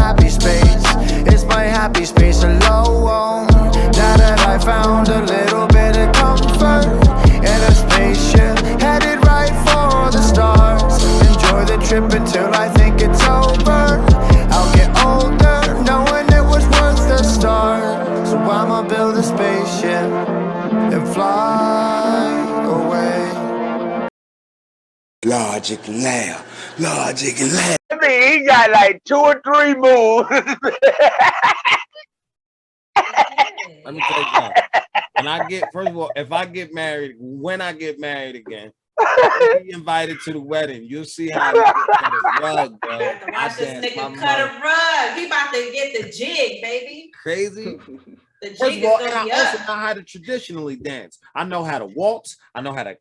happy space. It's my happy space alone. Now that I found a little bit of comfort in a spaceship headed right for the stars. Enjoy the trip until I think it's over. I'll get older knowing it was worth the start. So I'ma build a spaceship and fly away. Logic now. Logic now. I mean, he got like 2 or 3 moves. Let me tell you something. When I get, first of all, if I get married, when I get married again, be invited to the wedding. You'll see how he cut a rug, bro. You got to watch this nigga cut a rug. He about to get the jig, baby. Crazy. The jig First of all, is and gonna be I also up. know how to traditionally dance. I know how to waltz. I know how to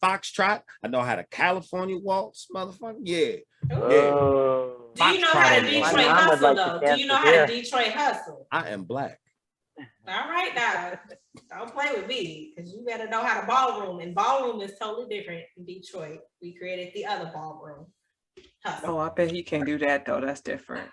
foxtrot. I know how to California waltz, motherfucker. Yeah. Do you know how to Detroit hustle, though? Do you know how to Detroit hustle? I am black. All right, now. Don't play with me, because you better know how to ballroom. And ballroom is totally different in Detroit. We created the other ballroom. Hustle. Oh, I bet he can't do that, though. That's different.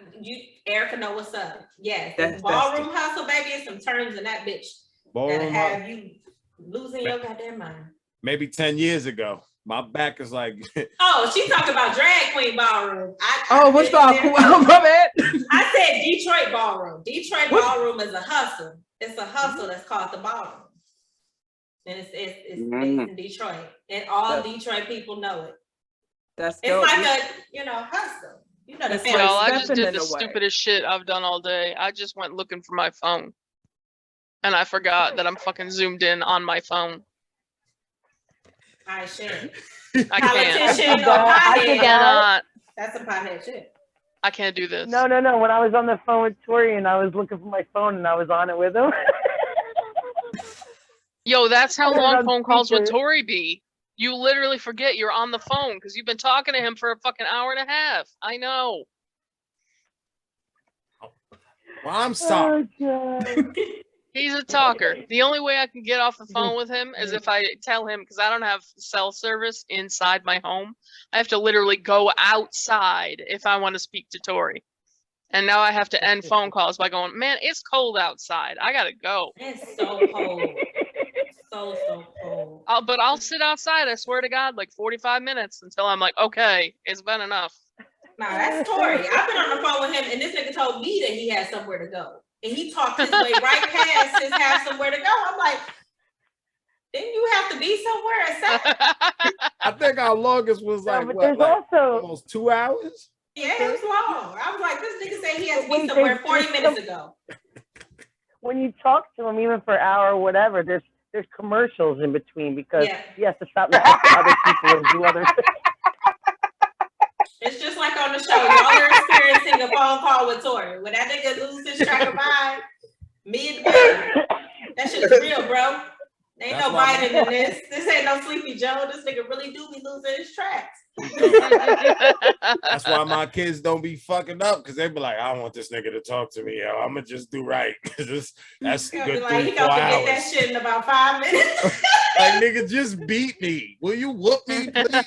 Erica know what's up. Yes. That's Ballroom hustle, baby, is some terms in that bitch that'll Ballroom have you losing your goddamn mind. Maybe 10 years ago. My back is like. Oh, she talking about drag queen ballroom. What's about my bad? I said Detroit ballroom. Detroit ballroom is a hustle. It's a hustle that's called the ballroom. And it's based in Detroit. And all Detroit people know it. That's it's dope. like a, hustle. You know the family. Well, I just did the stupidest shit I've done all day. I just went looking for my phone. And I forgot that I'm fucking zoomed in on my phone. I shit. I can't. Politician or I pothead. cannot. That's a pothead shit. I can't do this. No. When I was on the phone with Tori and I was looking for my phone and I was on it with him. Yo, that's how long phone calls with speaker. Tori be. You literally forget you're on the phone because you've been talking to him for a fucking hour and a half. I know. Well, I'm sorry. Oh, He's a talker. The only way I can get off the phone with him is if I tell him, because I don't have cell service inside my home. I have to literally go outside if I want to speak to Tori. And now I have to end phone calls by going, man, it's cold outside. I gotta go. It's so cold. So cold. But I'll sit outside, I swear to God, like 45 minutes until I'm like, okay, it's been enough. Nah, that's Tori. I've been on the phone with him and this nigga told me that he had somewhere to go. And he talked his way right past his have somewhere to go. I'm like, didn't you have to be somewhere at 7? I think our longest was like, but what, there's like also almost 2 hours? Yeah, it was long. I was like, this nigga said he had to be somewhere 40 minutes ago. when you talk to him, even for an hour or whatever, there's commercials in between because he has to stop listening to other people and do other things. It's just like on the show. Y'all are experiencing a phone call with Tori. When that nigga loses his track of mind, that shit is real, bro. Ain't no Biden in this. This ain't no Sleepy Joe. This nigga really do be losing his tracks. That's why my kids don't be fucking up, because they be like, I don't want this nigga to talk to me, yo. I'm gonna just do right. That's He'll good. be like, he gonna forget that shit in about 5 minutes. Like, nigga, just beat me. Will you whoop me, please?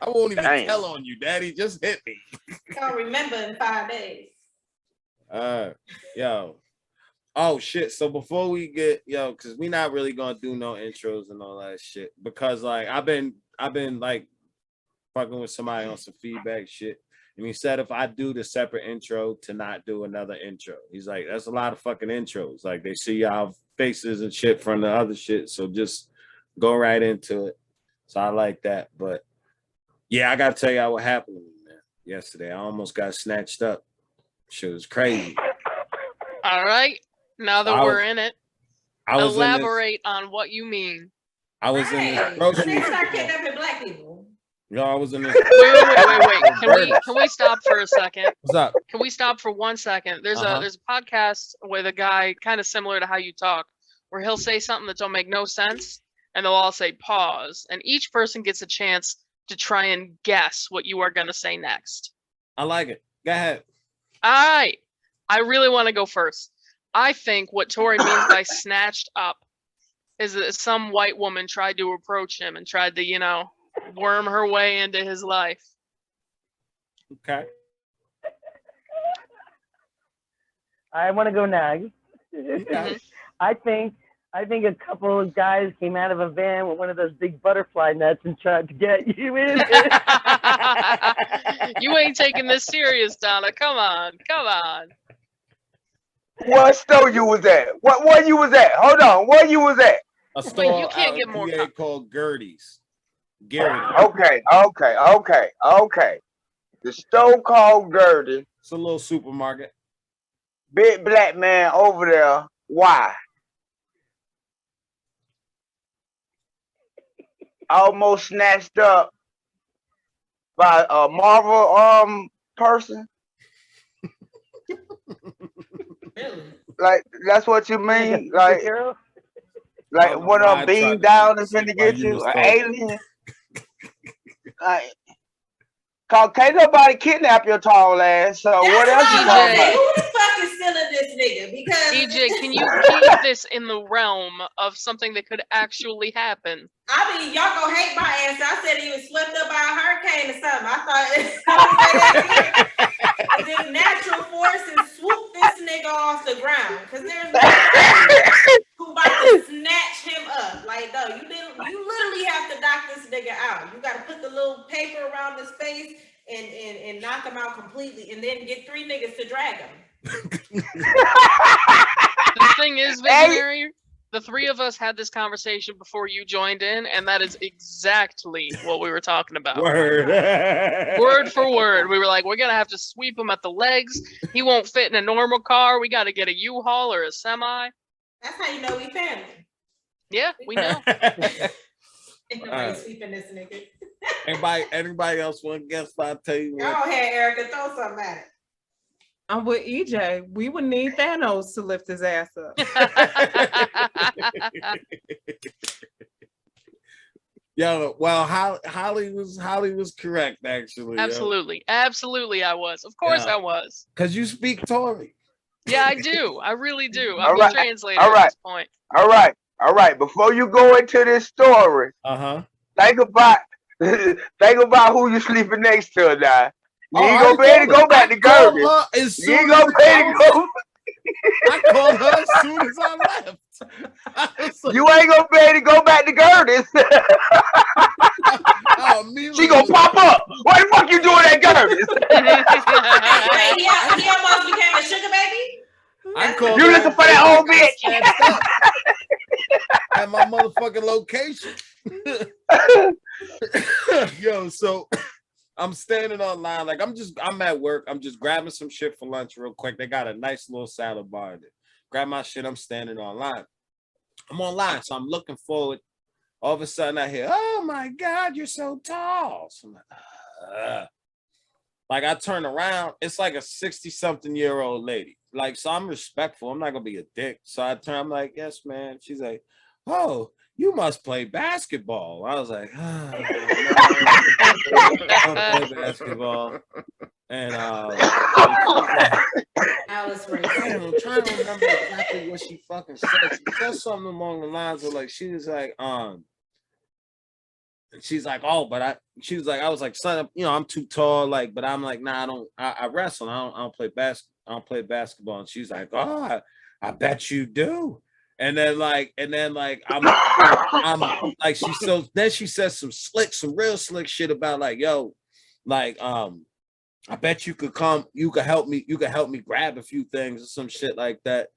I won't even tell on you, daddy. Just hit me. I'll remember in 5 days. Yo. Oh shit. So before we get, because we not really gonna do no intros and all that shit. Because like I've been like fucking with somebody on some feedback shit. And he said if I do the separate intro to not do another intro. He's like, that's a lot of fucking intros. Like they see y'all faces and shit from the other shit. So just go right into it. So I like that. But yeah, I gotta tell y'all what happened to me, man. Yesterday. I almost got snatched up. Shit was crazy. All right. Now that we're in it, elaborate on what you mean. I was in this grocery They start kidnapping black people. No, I was in this. Wait. Can we stop for a second? What's up? Can we stop for 1 second? There's a podcast with a guy kind of similar to how you talk, where he'll say something that don't make no sense, and they'll all say pause, and each person gets a chance to try and guess what you are gonna say next. I like it. Go ahead. All right. I really want to go first. I think what Tori means by snatched up is that some white woman tried to approach him and tried to, worm her way into his life. Okay. I want to go next. Okay. I think a couple of guys came out of a van with one of those big butterfly nets and tried to get you in it. You ain't taking this serious, Donna. Come on. What store you was at? Where you was at? Hold on, where you was at? A Wait, store you can't out get in more PA called Gertie's. Gertie. Okay. The store called Gertie. It's a little supermarket. Big black man over there. Why? Almost snatched up by a Marvel person. Really? Like that's what you mean? Like Superhero? I don't know one why of I them beam tried to down do and shit finna while get you you? was An talking. alien? Like, cause can't nobody kidnap your tall ass. So That's what else you what I'm talking gonna say. about? Who the fuck is stealing this nigga? Because EJ, can you keep this in the realm of something that could actually happen? I mean, y'all gonna hate my answer. I said he was swept up by a hurricane or something. I thought as if natural forces swoop this nigga off the ground. Cause there's nobody who about to snatch him up. Like, no, you literally have to knock this nigga out. You gotta put the little paper around his face and knock him out completely, and then get 3 niggas to drag him. The thing is, Visionary, the 3 of us had this conversation before you joined in, and that is exactly what we were talking about. Word for word. We were like, we're going to have to sweep him at the legs. He won't fit in a normal car. We got to get a U-Haul or a semi. That's how you know we family. Yeah, we know. Ain't nobody sweeping this nigga. Anybody else want to guess? I'll tell you Go what. ahead, Erica, throw something at it. I'm with EJ. We would need Thanos to lift his ass up. Yo, well, Holly was correct actually. Absolutely. Absolutely I was. Of course I was. Because you speak Tory. Yeah, I do. I really do. All I'm right. a translator All at right. this point. All right. Before you go into this story, think about who you sleeping next to now. You ain't gonna be able to go back to Gertie. You ain't gonna be able to go. I called her as soon as I left. You ain't gonna be able to go back to Gertie. She gonna pop up. What the fuck you doing at Gertie? Wait, he almost became a sugar baby? You looking for that old bitch? At my motherfucking location. Yo, so I'm standing online, like I'm at work. I'm just grabbing some shit for lunch real quick. They got a nice little salad bar in there. Grab my shit, I'm standing online. I'm online, so I'm looking forward. All of a sudden I hear, oh my God, you're so tall. So I'm like, I turn around, it's like a 60-something-year-old lady. Like, so I'm respectful. I'm not gonna be a dick. So I'm like, yes, man. She's like, oh, you must play basketball. I was like, I don't play basketball. And I was racist. I'm trying to remember exactly what she fucking said. She said something along the lines of like, she was like, she's like, oh, but I was like, son, you know, I'm too tall, like, but I'm like, nah, I wrestle. I don't play basketball. And she's like, oh, I bet you do. And then like I'm like, then she says some real slick shit about like, yo, like, I bet you could help me grab a few things or some shit like that.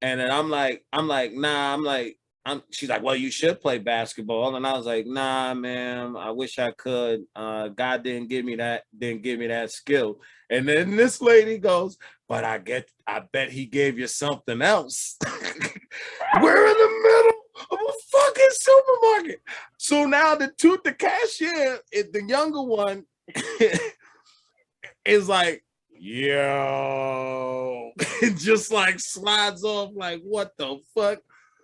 And then I'm like, nah, she's like, well, you should play basketball. And I was like, nah, man, I wish I could. God didn't give me that skill. And then this lady goes, but I bet he gave you something else. We're in the middle of a fucking supermarket. So now the cashier, the younger one, is like, yo, it just like slides off like, what the fuck?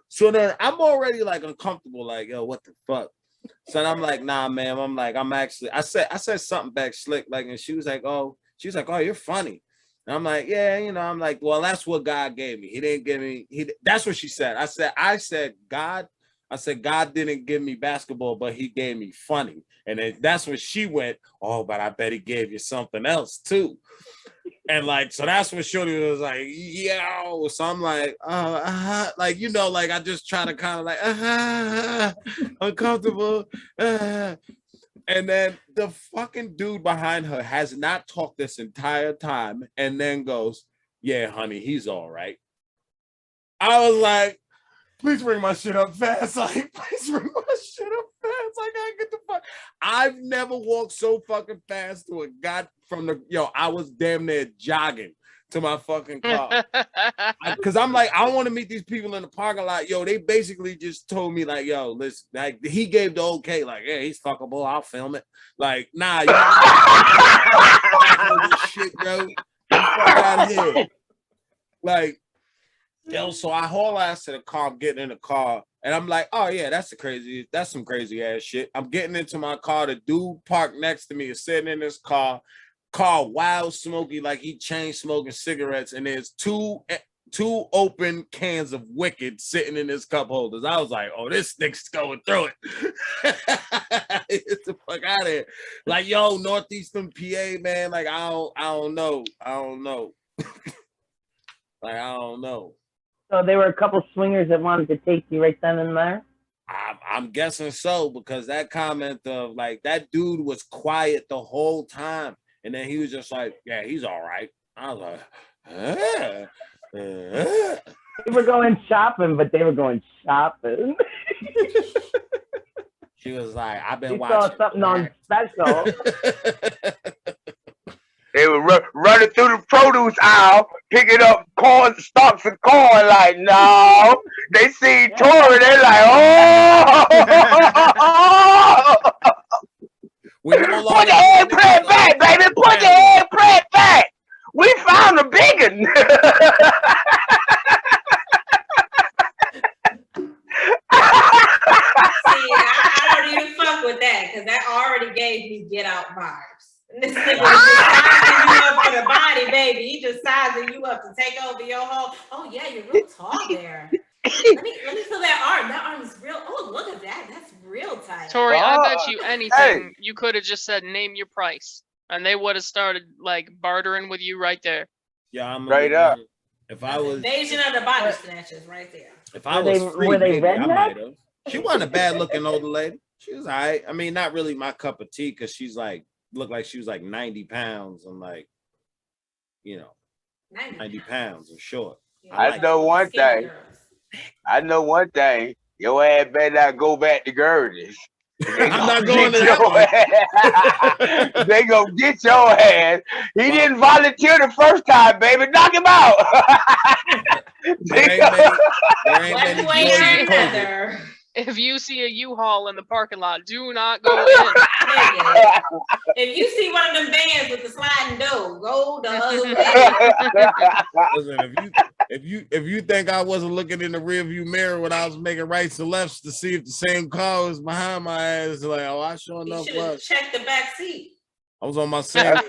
So then I'm already like uncomfortable, like, yo, what the fuck? So I'm like, nah, man. I said something back slick, like, and she was like, oh, you're funny. And I'm like, yeah, you know, I'm like, well, that's what God gave me. He didn't give me, that's what she said. I said, God, I said, God didn't give me basketball, but he gave me funny. And then that's when she went, oh, but I bet he gave you something else too. And like, so that's when Shorty was like, yo. So I'm like, like, you know, like I just try to kind of like, uncomfortable. And then the fucking dude behind her has not talked this entire time and then goes, yeah, honey, he's all right. I was like, please bring my shit up fast. Like, please bring my shit up fast. Like, I get the fuck. I've never walked so fucking fast to a I was damn near jogging to my fucking car. Cause I'm like, I want to meet these people in the parking lot. Yo, they basically just told me, like, yo, listen, like he gave the okay, like, yeah, he's fuckable, I'll film it. Like, nah, you shit, bro. Get the fuck out of here. Like, yo, so I haul ass to the car. I'm getting in the car, and I'm like, oh yeah, that's some crazy ass shit. I'm getting into my car. The dude parked next to me is sitting in his car wild smoky, like he chain smoking cigarettes, and there's two open cans of Wicked sitting in his cup holders. I was like, oh, this nigga's going through it. Get the fuck out of here. Like, yo, Northeastern PA, man. Like, I don't know. Like, I don't know. So there were a couple swingers that wanted to take you right then and there? I'm guessing so, because that comment of like that dude was quiet the whole time. And then he was just like, yeah, he's all right. I was like, They were going shopping, but they were going shopping. She was like, I've been watching. Saw something on special. They were running through the produce aisle, picking up stalks of corn. Like, no, they see Tori. They're like, oh. Put the eggplant back, baby. Put the eggplant back. We found a big one. See, I don't even fuck with that because that already gave me Get Out vibes. This nigga was just sizing you up for the body, baby. He just sizing you up to take over your whole. Oh yeah, you're real tall there. Let me feel that arm. That arm is real. Oh, look at that. That's real tight. Tori, I bet you anything you could have just said name your price, and they would have started like bartering with you right there. Yeah, I'm right up. If I was invasion of the body snatchers right there. If I was free, were they maybe I might have. She wasn't a bad looking older lady. She was all right. I mean, not really my cup of tea because she's like looked like she was like 90 pounds and like, you know, 90 pounds and short. Yeah, I know one thing. Your ass better not go back to Gertie's. I'm not going to that one. They gonna get your ass. He didn't volunteer the first time, baby. Knock him out. If you see a U-Haul in the parking lot, do not go in. If you see one of them vans with the sliding door, go the other way. Listen, if you think I wasn't looking in the rearview mirror when I was making rights and lefts to see if the same car was behind my ass, like, oh, I sure enough was. Check the back seat. I was on my same.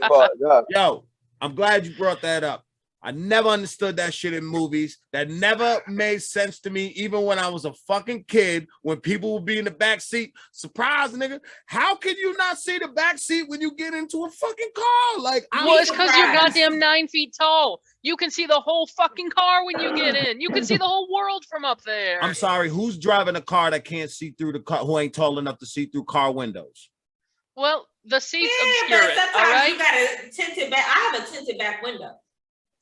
Yo, I'm glad you brought that up. I never understood that shit in movies. That never made sense to me, even when I was a fucking kid, when people would be in the back seat. Surprise, nigga. How can you not see the back seat when you get into a fucking car? Like, well, it's because you're goddamn 9 feet tall. You can see the whole fucking car when you get in. You can see the whole world from up there. I'm sorry, who's driving a car that can't see through the car, who ain't tall enough to see through car windows? Well, the seats obscure it, all right? You got a tinted back. I have a tinted back window.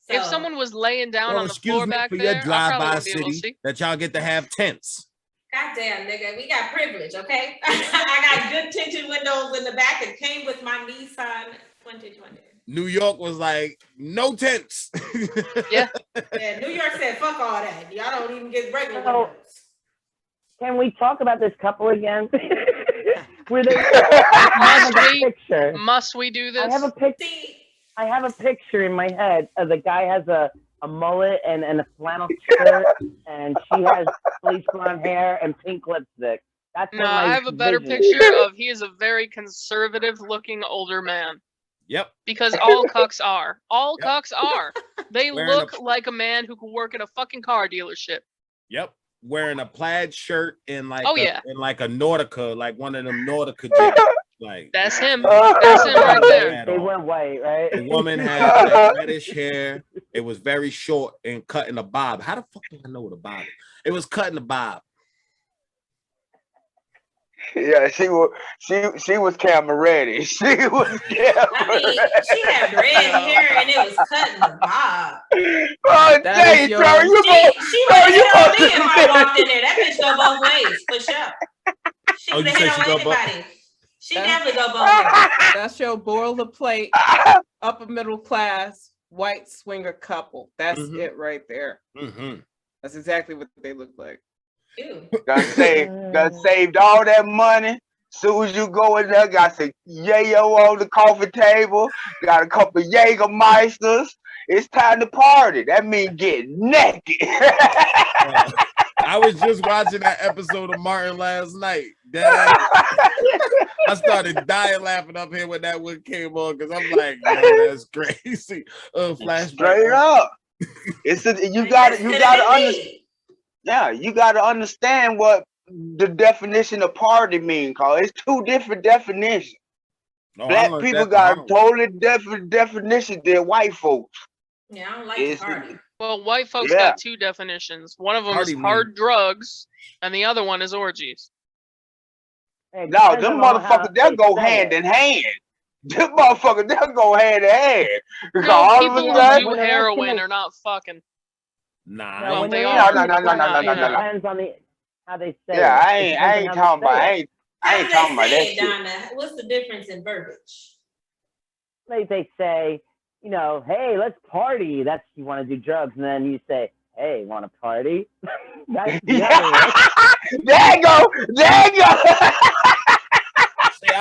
So. If someone was laying down on the floor back there, your drive-by city that y'all get to have tents. Goddamn, nigga, we got privilege, okay? I got good tinted windows in the back that came with my Nissan 2020. New York was like, no tents. Yeah. Yeah, New York said, fuck all that. Y'all don't even get regular windows. Can we talk about this couple again? Were they? Must we do this? I have a picture in my head of the guy has a mullet and a flannel shirt, and she has bleach blonde hair and pink lipstick. That's no, I have a better picture of he is a very conservative looking older man. Yep. Because all cucks are. All cucks are. They look like a man who can work at a fucking car dealership. Yep. wearing a plaid shirt and like in like a Nautica, like one of them Nautica jackets. Like that's him. That's him right there. They went white, right? The woman had like reddish hair. It was very short and cut in a bob. How the fuck do I know what a bob is? It was cut in a bob. Yeah, she was camera ready. She was camera ready. She had red hair and it was cut in the bob. Oh, dang, She would have hit on me if I walked in there. That bitch go both ways, for sure. She would have hit on anybody. She definitely go both ways. That's your boilerplate, upper middle class, white swinger couple. That's it right there. That's exactly what they look like. Got saved all that money. Soon as you go in there, got some yayo on the coffee table, got a couple Jägermeisters. It's time to party. That means get naked. I was just watching that episode of Martin last night. I started dying laughing up here when that one came on because I'm like, yo, that's crazy. Flashback. Straight up. You gotta understand. Yeah, you gotta understand what the definition of party mean, cause it's two different definitions. Black people got a totally different definition than white folks. Yeah, I don't like party. Well, white folks got two definitions. One of them is hard drugs, and the other one is orgies. No, them motherfuckers, they'll go hand in hand. Them motherfuckers, they'll go hand in hand. No, people who do heroin are not fucking. Nah, no. Depends on how they say. Yeah, I ain't talking about. I ain't talking about that shit. Donna, what's the difference in verbiage? Like they say, you know, hey, let's party. That's you want to do drugs, and then you say, hey, want to party? That's the other way. There you go. See,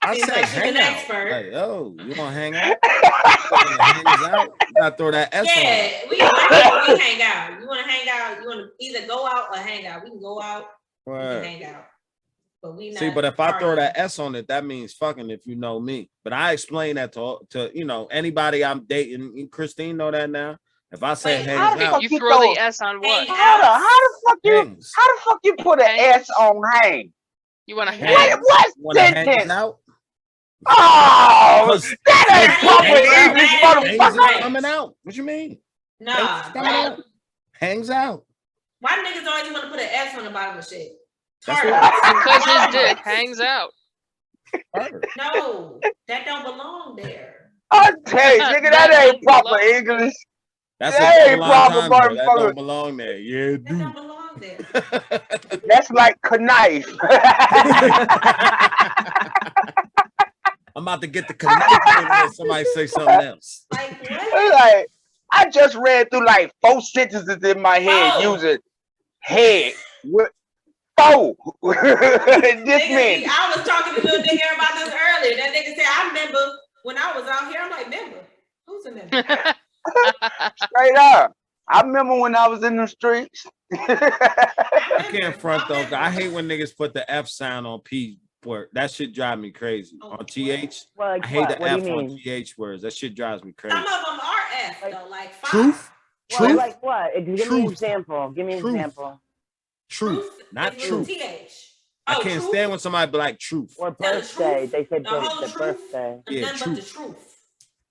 I say hang out. Like, yo, you want to hang out? Hangs out? You gotta throw that S on. Yeah, we hang out. You want to hang out? You want to either go out or hang out? We can go out. We can hang out. But we not. See, but if I throw that S on it, that means fucking. If you know me, but I explain that to you know anybody I'm dating. Christine know that now. If I say hangs out, you throw the S on what? How the fuck you put an S on hang? You want to hang? What sentence? Out? Oh, that ain't proper English, motherfucker. Coming out. What you mean? Nah, hangs out. Why niggas always want to put an S on the bottom of shit? Because his dick hangs out. No, that don't belong there. I tell you, nigga, that ain't proper English. That ain't proper, motherfucker. That don't belong there. Yeah, that don't belong there. That's like knife. I'm about to get the knife in there. Somebody say something else. Like, I just read through like 4 sentences in my head using head with 4. This man. I was talking to little nigga about this earlier. That nigga said, I remember when I was out here. I'm like, member? Who's a member? Straight up. I remember when I was in the streets. I can't front though. I hate when niggas put the F sound on P word. That shit drive me crazy. On TH, I hate the F on TH words. That shit drives me crazy. Some of them are F though, like 5. Truth. Well, like what? Give me an example. Give me an example. Truth, not truth. TH. I can't stand when somebody be like truth. Or birthday. They said the birthday. Yeah, truth.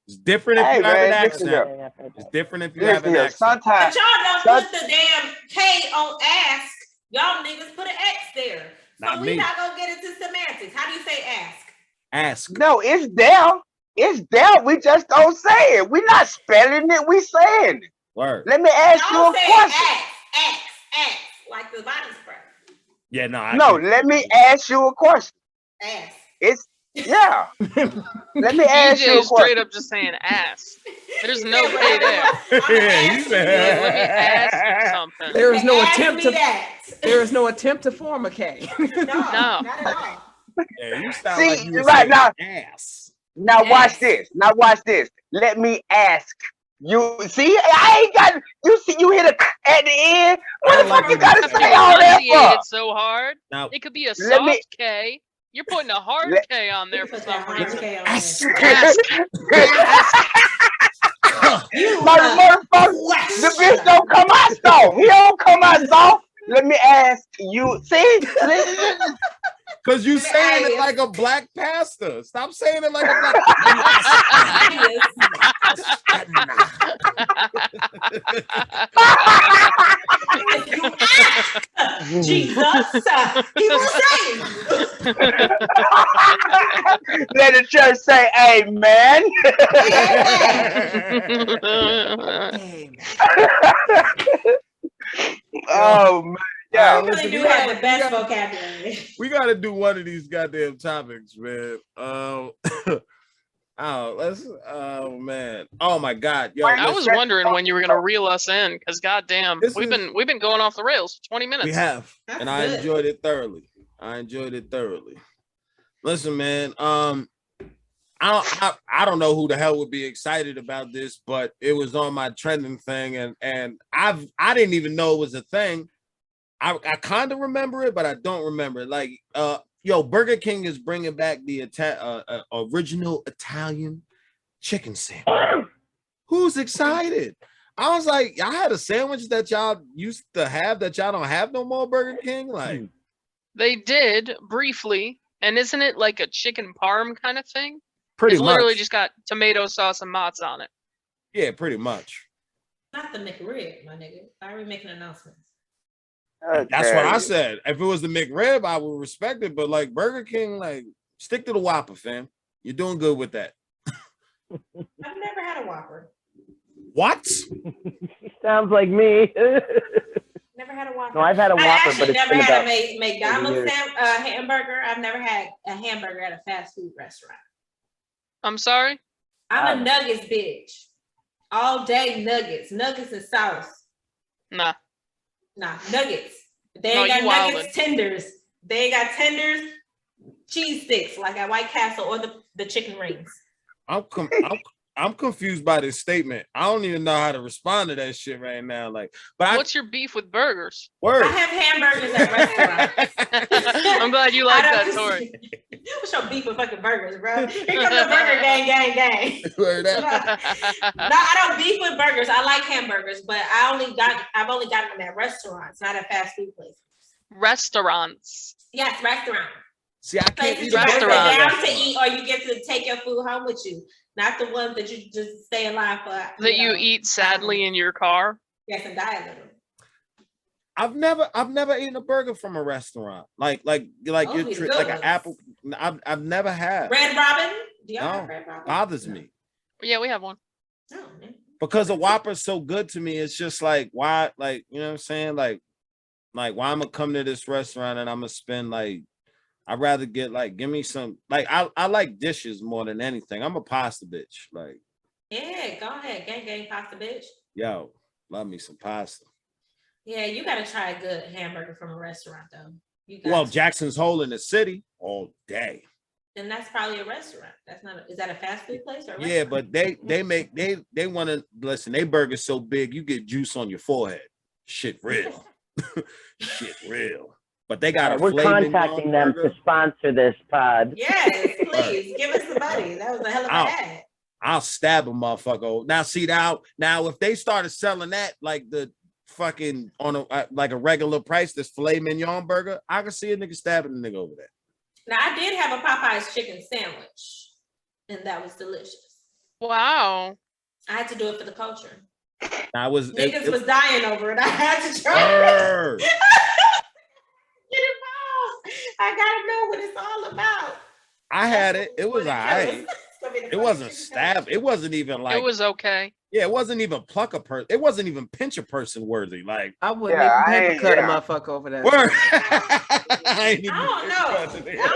It's different if you have an accent. It's different if you have an accent. Sometimes, but y'all don't put the damn K on ask. Y'all niggas put an X there. So we not gonna get into semantics. How do you say ask? Ask. No, it's there. It's there. We just don't say it. We're not spelling it. We saying it. Word. Let me ask you a question. Ask, like the body spray. Yeah, no. No, let me ask you a question. Ask. It's yeah. Let me ask you a question. Straight up just saying ass. There's no K there. Let me ask something. There is no attempt to. There is no attempt to form a K. No, not at all. Yeah, you sound see, like you right now. Ass. Now watch this. Now watch this. Let me ask. You see, I ain't got. You see, you hit a at the end. What the fuck you gotta say all that for? It's so hard. Now, it could be a soft K. You're putting a hard K on there for some reason. Motherfucker, the bitch don't come out soft. He don't come out soft. let me ask you. See, because you saying it like a black pastor. Stop saying it like a black. Jesus, he will save. let the church say, "Amen." Oh man. Yeah, we really do have the best vocabulary. We got to do one of these goddamn topics, man. Oh man. Oh my God. Yo, I was wondering when you were gonna reel us in, because goddamn, we've been going off the rails for 20 minutes. We have. That's and good. I enjoyed it thoroughly. Listen, man. I don't know who the hell would be excited about this, but it was on my trending thing, and I didn't even know it was a thing. I kind of remember it, but I don't remember it. Like, Burger King is bringing back the original Italian chicken sandwich. Who's excited? I was like, I had a sandwich that y'all used to have that y'all don't have no more, Burger King. Like, they did briefly, and isn't it like a chicken parm kind of thing? Pretty it's much. Literally just got tomato sauce and mozz on it. Yeah, pretty much. Not the McRib, my nigga. I already making announcements. Okay. That's what I said. If it was the McRib, I would respect it. But like Burger King, like stick to the Whopper, fam. You're doing good with that. I've never had a Whopper. What? Sounds like me. Never had a Whopper. No, I've had a Whopper, but I've it's never been had about a McDonald's hamburger. I've never had a hamburger at a fast food restaurant. I'm sorry? I'm a nuggets bitch. All day nuggets and sauce. Nah, nuggets. They ain't got nuggets, wildin'. tenders. They ain't got tenders, cheese sticks like at White Castle or the chicken rings. I'm confused by this statement. I don't even know how to respond to that shit right now. Like, but what's your beef with burgers? Word. I have hamburgers at restaurants. I'm glad you like that, Tori. What's your beef with fucking burgers, bro? Here comes the burger gang. Word up. No, I don't beef with burgers. I like hamburgers, but I've only gotten them at restaurants, not at fast food places. Restaurants. Yes, restaurants. See, I can't eat you a burger. down to eat, or you get to take your food home with you, not the ones that you just stay alive for. That you eat sadly in your car. Yes, and die a little. I've never eaten a burger from a restaurant. Like an apple. I've never had. Red Robin? Do y'all have Red Robin? Bothers me. Yeah, we have one. Oh, man. Because a Whopper's so good to me. It's just like, why, like, you know what I'm saying? Like why I'm gonna come to this restaurant and I'm gonna spend like, I'd rather get like, give me some, like, I like dishes more than anything. I'm a pasta bitch. Like, yeah, go ahead. Gang pasta bitch. Yo, love me some pasta. Yeah, you gotta try a good hamburger from a restaurant though. Well, Jackson's Hole in the city all day. Then that's probably a restaurant. That's not. Is that a fast food place or a yeah, restaurant? but they want to listen. They burgers so big you get juice on your forehead. Shit real, shit real. But they got we're contacting them to sponsor this pod. Yes, please give us the money. That was a hell of an ad. I'll stab a motherfucker. Now see now if they started selling that like the fucking on a like a regular price, this filet mignon burger, I can see a nigga stabbing a nigga over there. Now I did have a Popeye's chicken sandwich, and that was delicious. Wow! I had to do it for the culture. Niggas was dying over it. I had to try it. Get involved. I gotta know what it's all about. I had it. It was all right. It wasn't stabbed. It wasn't even like. It was okay. Yeah, it wasn't even pluck a person. It wasn't even pinch a person worthy. Like I wouldn't even paper cut a motherfucker over that. Word. I don't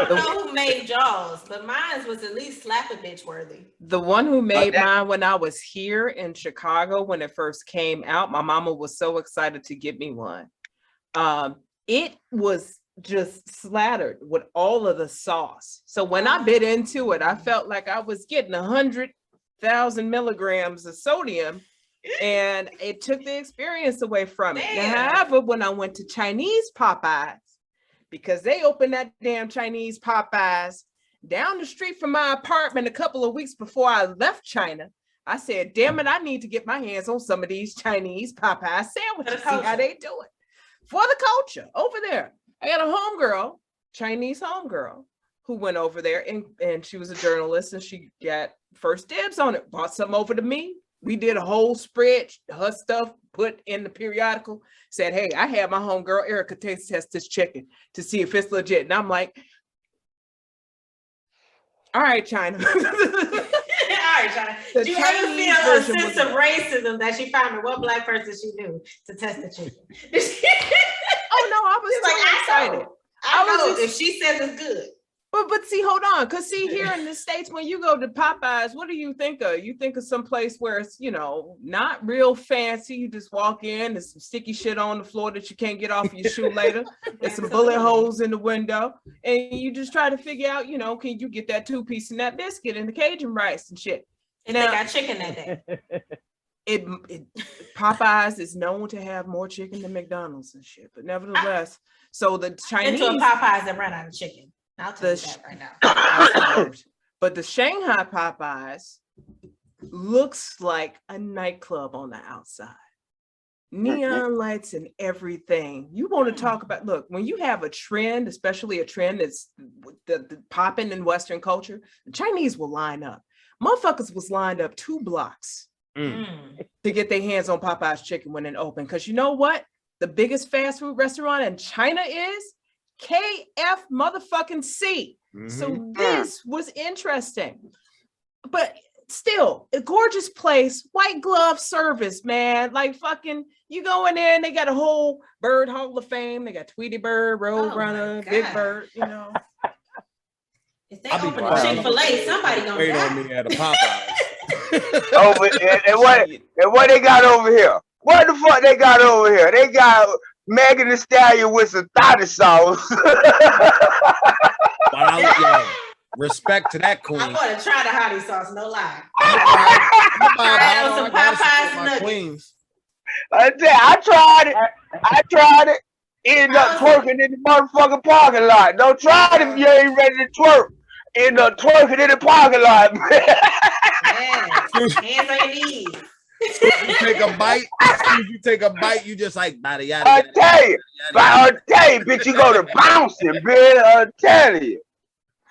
know who made Jaws, but mine was at least slap a bitch worthy. The one who made mine when I was here in Chicago when it first came out, my mama was so excited to get me one. It was just slattered with all of the sauce. So when I bit into it, I felt like I was getting 100,000 milligrams of sodium, and it took the experience away from it. Now, however, when I went to Chinese Popeyes, because they opened that damn Chinese Popeyes down the street from my apartment a couple of weeks before I left China, I said, damn it, I need to get my hands on some of these Chinese Popeye sandwiches, see how they do it. for the culture over there. I got a homegirl, Chinese homegirl, who went over there and she was a journalist and she got first dibs on it. Brought something over to me. We did a whole spread, her stuff put in the periodical. Said, hey, I had my homegirl Erica taste test this chicken to see if it's legit. And I'm like, all right, China. All right, China. Do you ever feel a sense of racism that she found one black person she knew to test the chicken? Oh no, I was so excited. I know if she says it's good. But see, hold on, because see, here in the States, when you go to Popeyes, what do you think of? You think of some place where it's, you know, not real fancy. You just walk in, there's some sticky shit on the floor that you can't get off your shoe later. There's some bullet holes in the window. And you just try to figure out, you know, can you get that 2-piece and that biscuit and the Cajun rice and shit. And now, they got chicken that day. Popeyes is known to have more chicken than McDonald's and shit. But nevertheless, so the Chinese... Into a Popeyes that run out of chicken. I'll tell you that right now. But the Shanghai Popeyes looks like a nightclub on the outside. Neon lights and everything. You want to talk about, look, when you have a trend, especially a trend that's the popping in Western culture, the Chinese will line up. Motherfuckers was lined up 2 blocks to get their hands on Popeye's chicken when it opened. Because you know what? The biggest fast food restaurant in China is KF motherfucking C. So this was interesting, but still a gorgeous place, white glove service, man. Like fucking, you go in there and they got a whole bird hall of fame. They got Tweety Bird, Roadrunner, Big Bird, you know. If they open a Chick-fil-A, somebody gonna wait die. on me at a Popeyes. and what they got over here? What the fuck they got over here? They got Megan Thee Stallion with some thotty sauce. Respect to that queen. I'm gonna try the hottie sauce, no lie. I some Popeyes nuggets. Queens. I tried it. Ended up twerking in the motherfucking parking lot. Don't try it if you ain't ready to twerk. End up twerking in the parking lot, man. Hands on your knees. You take a bite. As soon as you take a bite, you just like yada yada. I'll tell you, bitch, you go to bouncing, bitch. I'll tell you.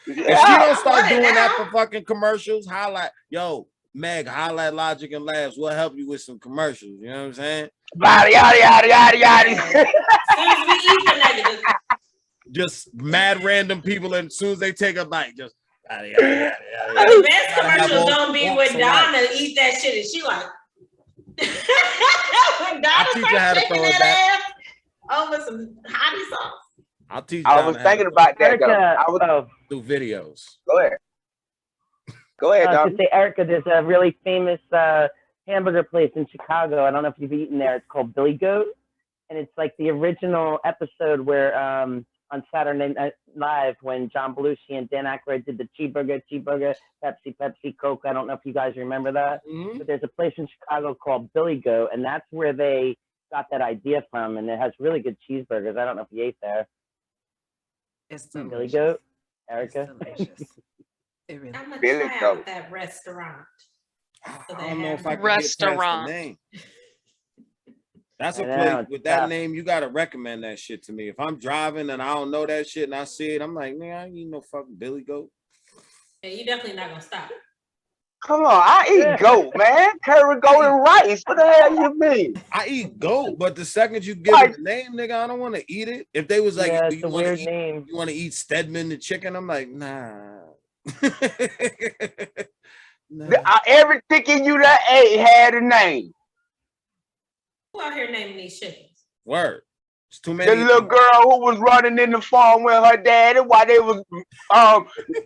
If she don't start doing that for fucking commercials, highlight, yo, Meg, highlight Logic and Labs. We'll help you with some commercials. You know what I'm saying? Yada yada yada yada yada. As soon as we eat the negative. Just mad random people, and as soon as they take a bite, just yada yada yada yada. The best commercials don't be when Donna eat that shit and she like. When Donna starts shaking that ass over some hottie sauce. I'll teach. I was thinking about that. Erica, I was do videos. Go ahead. Go ahead, to say, Erica, there's a really famous hamburger place in Chicago. I don't know if you've eaten there. It's called Billy Goat, and it's like the original episode where on Saturday Night Live when John Belushi and Dan Aykroyd did the cheeseburger, Pepsi, Coke. I don't know if you guys remember that, but there's a place in Chicago called Billy Goat, and that's where they got that idea from, and it has really good cheeseburgers. I don't know if you ate there. It's delicious. Billy Goat, Erica. It's delicious. It really I'm gonna Billy try Goat. out that restaurant. I don't know if I can Restaurant. get past the name. That's a I know, place with that name. You gotta recommend that shit to me. If I'm driving and I don't know that shit and I see it, I'm like, man, I ain't eat no fucking Billy Goat. Yeah, you definitely not gonna stop. Come on, I eat goat, man. Curry goat and rice. What the hell you mean? I eat goat, but the second you give it a name, nigga, I don't want to eat it. If they was like, Yeah, do it's a you want weird to eat? name. You want to eat Stedman the chicken? I'm like, nah. Nah. Everything in you that ate had a name. Who out here naming these chickens? Word. It's too many. The little girl who was running in the farm with her daddy while they was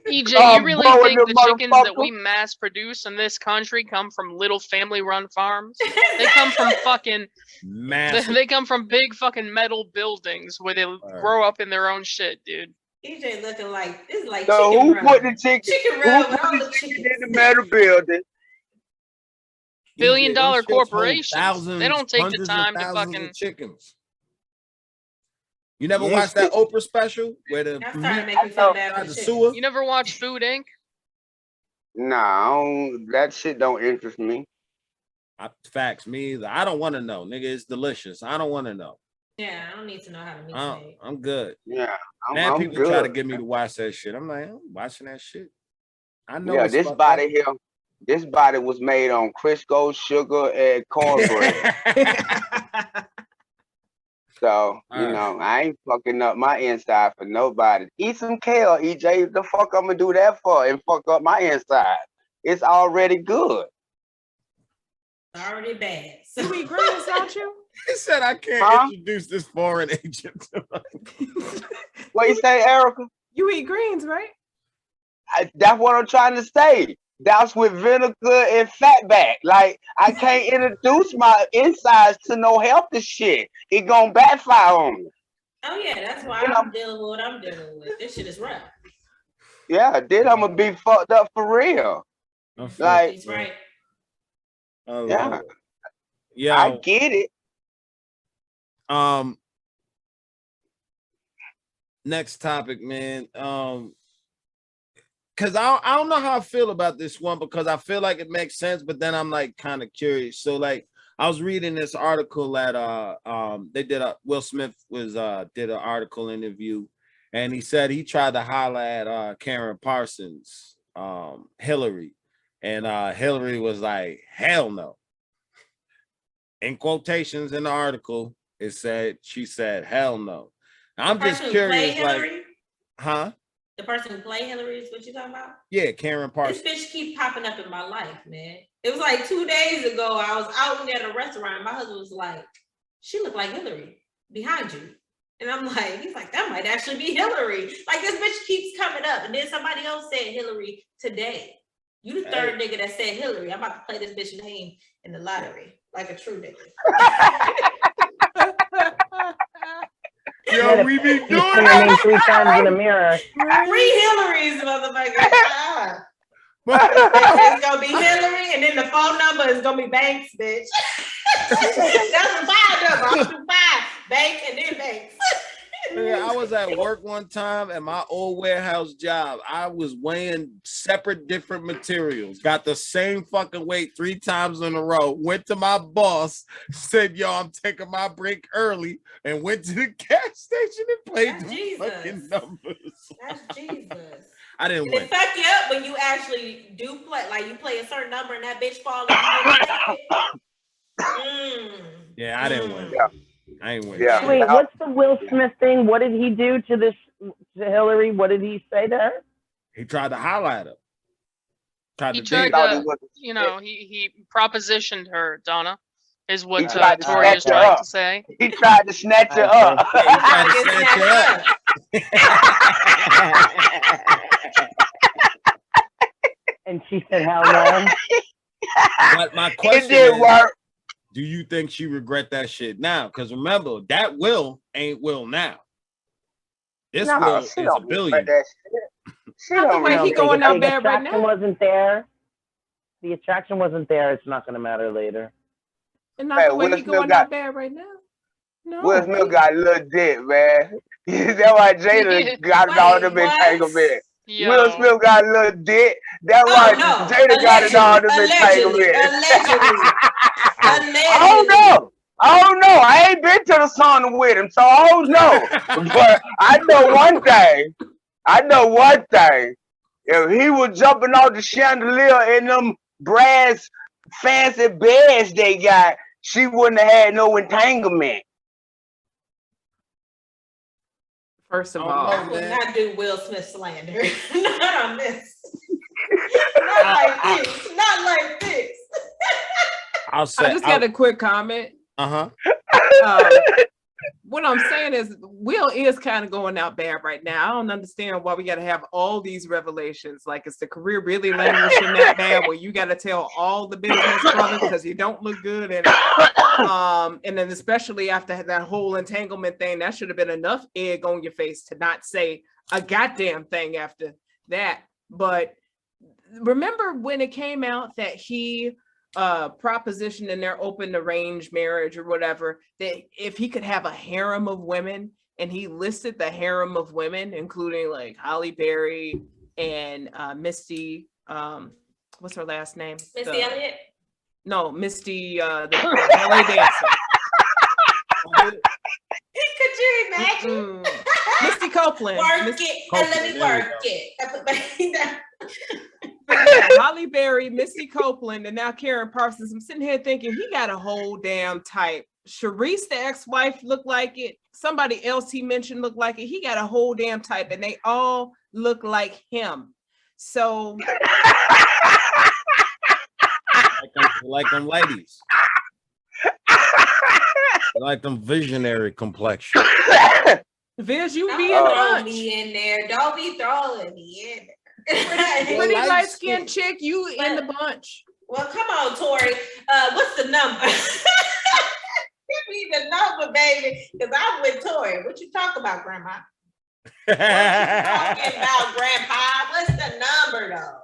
EJ, you really blowing think the the chickens that motherfucker? we mass produce in this country come from little family run farms? They come from fucking Massive. they come from big fucking metal buildings where they grow up in their own shit, dude. EJ looking like this is like So chicken who run. put the chicken? Chicken Who run put with all the the chicken chickens. in the metal building? Billion-dollar These shits hold corporations. thousands, They don't take the hundreds of time to thousands fucking. of chickens. You never Yes. watched that Oprah special where the That's starting to meat make me feel bad outside for the the sewer? chickens. You never watch Food Inc? Nah, that shit don't interest me. Facts, me either. I don't want to know, nigga. It's delicious. I don't want to know. Yeah, I don't need to know how to meet made. I'm good. Yeah, Now I'm people good. try to get me to watch that shit. I'm like, I'm watching that shit. I know. Yeah, this body here, this body was made on Crisco, sugar, and cornbread. So, you know, I ain't fucking up my inside for nobody. Eat some kale, EJ. The fuck I'm gonna do that for and fuck up my inside? It's already good. Already bad. You eat greens, don't you? He said I can't introduce this foreign agent to What you say, Erica? You eat greens, right? That's what I'm trying to say. That's with vinegar and fatback. Like, I can't introduce my insides to no healthy shit. It gonna backfire on me. Oh yeah, that's why I'm dealing with what I'm dealing with. This shit is rough. Yeah, then I'm gonna be fucked up for real. Like, he's right. Yeah. Yeah, I get it. Next topic, man. Because I don't know how I feel about this one, because I feel like it makes sense, but then I'm like kind of curious. So like I was reading this article that they did Will Smith was did an article interview, and he said he tried to holler at Karen Parsons, Hillary, and Hillary was like, hell no. In quotations in the article, it said she said hell no. I'm just curious, like, huh? The person who played Hillary is what you talking about? Yeah, Karen Parsons. This bitch keep popping up in my life, man. It was like 2 days ago. I was out at a restaurant. My husband was like, "She looked like Hillary behind you," and I'm like, he's like, "That might actually be Hillary." Like, this bitch keeps coming up, and then somebody else said Hillary today. You the third nigga that said Hillary. I'm about to play this bitch name in the lottery like a true nigga. Yo, we be doing that 3 times in the mirror. 3 Hillarys, motherfucker. It's gonna be Hillary, and then the phone number is gonna be Banks, bitch. That's a 5 number. I'm do 5. Bank and then Banks. Yeah, I was at work one time at my old warehouse job. I was weighing separate different materials, got the same fucking weight 3 times in a row, went to my boss, said, yo, I'm taking my break early, and went to the gas station and played the fucking numbers. That's Jesus. I didn't win. It fuck you up when you actually do play, like you play a certain number and that bitch falls. Yeah, I didn't win. Yeah. I ain't win. Yeah. Wait, what's the Will Smith thing? What did he do to Hillary? What did he say to her? He tried to highlight her. He tried to, you know, he propositioned her, Donna, is what Tori is trying to say. He tried to snatch her up. He tried to snatch her up. And she said, hell no. But my question is, do you think she regret that shit now? Because remember, that Will ain't Will now. This Will is a billion. Not the way he going out there right now. Wasn't there. The attraction wasn't there. It's not going to matter later. And not the way he going out there right now. No. Will Smith got a little dick, man. That's why Jada got all them entanglement. Will Smith got a little dick. That's why Jada got it all them entanglement. I don't know. I ain't been to the sauna with him, so I don't know. But I know one thing. If he was jumping off the chandelier in them brass fancy beds they got, she wouldn't have had no entanglement. First of all, I will not do Will Smith slander. Not on this. Not like this. Not like this. I just got a quick comment. What I'm saying is Will is kind of going out bad right now. I don't understand why we got to have all these revelations. Like, is the career really languishing that bad where you got to tell all the business brothers because you don't look good? And then especially after that whole entanglement thing, that should have been enough egg on your face to not say a goddamn thing after that. But remember when it came out that he proposition in their open arranged marriage or whatever, that if he could have a harem of women, and he listed the harem of women, including like Halle Berry and Misty, what's her last name? Missy Elliott? No, Misty, the ballet dancer. Misty Copeland. Work it and let me work it. I put my down. Holly Berry, Misty Copeland, and now Karen Parsons. I'm sitting here thinking he got a whole damn type. Sharice, the ex-wife, looked like it. Somebody else he mentioned looked like it. He got a whole damn type, and they all look like him. So, like them ladies, like them visionary complexion. Viz, you Don't be in the throw bunch. me in there. Don't be throwing me in there. Pretty light-skinned chick, you in the bunch. Well, come on, Tori. What's the number? Give me the number, baby, because I'm with Tori. What you talking about, Grandma? What you talking about, Grandpa? What's the number, though?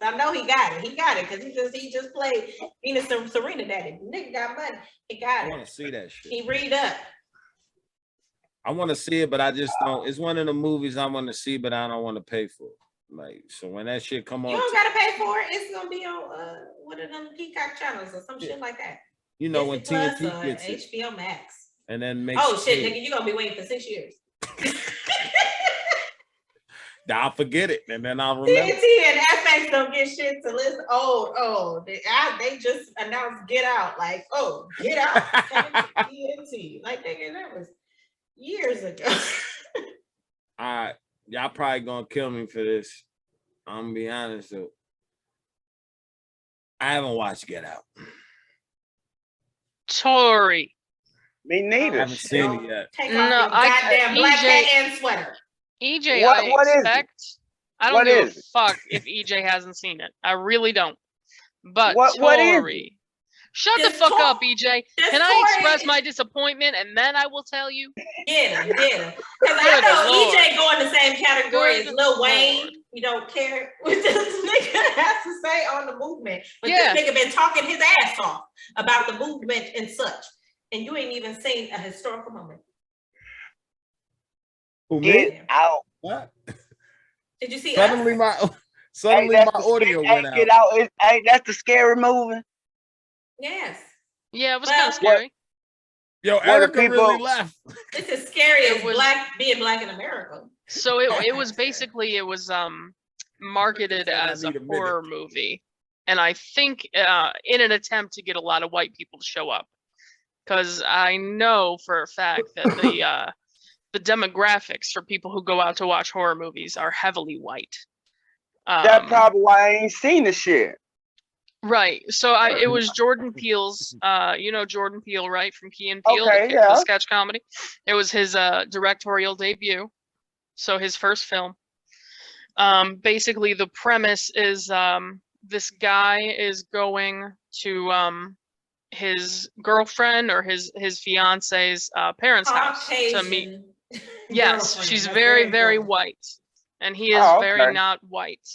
I know he got it. He got it because he just played Venus and Serena Daddy. Nigga got money. He got it. I want to see that shit. He read up. I want to see it, but I just don't. It's one of the movies I want to see, but I don't want to pay for it. Like, so when that shit come on, you don't gotta pay for it. It's gonna be on one of them Peacock channels or some shit like that. You know, when Disney Plus TNT or gets it, HBO Max. and then make shit, nigga, you gonna be waiting for 6 years. I'll forget it, and then I'll remember. TNT and FX don't get shit to listen. They just announced Get Out. Like, Get Out. TNT. Like, nigga, that was years ago. All right, y'all probably gonna kill me for this. I'm gonna be honest though. I haven't watched Get Out. Tori. Me neither. I haven't seen it yet. Take off your goddamn black hat and sweater. EJ, What is it? I don't give a fuck if EJ hasn't seen it. I really don't. But Tori, shut the fuck up, EJ. Can I express my disappointment and then I will tell you? Get him. Because I know EJ go in the same category as Lil Wayne. You don't care what this nigga has to say on the movement. But this nigga been talking his ass off about the movement and such. And you ain't even seen a historical moment. Get out. What? Did you see Suddenly us? my audio went out. Get out. That's the scary movie. Yes. Yeah, it was kind of scary. Yo, Erica really left. It's as scary as being black in America. So it was basically marketed as a horror movie, and I think in an attempt to get a lot of white people to show up, because I know for a fact that the demographics for people who go out to watch horror movies are heavily white. That's probably why I ain't seen the shit. Right. So it was Jordan Peele's, you know Jordan Peele, right? From Key and Peele, Okay, the sketch comedy. It was his directorial debut. So his first film. Basically the premise is this guy is going to his girlfriend or his fiance's parents' house to meet. Yes, she's very, very white. And he is very not white.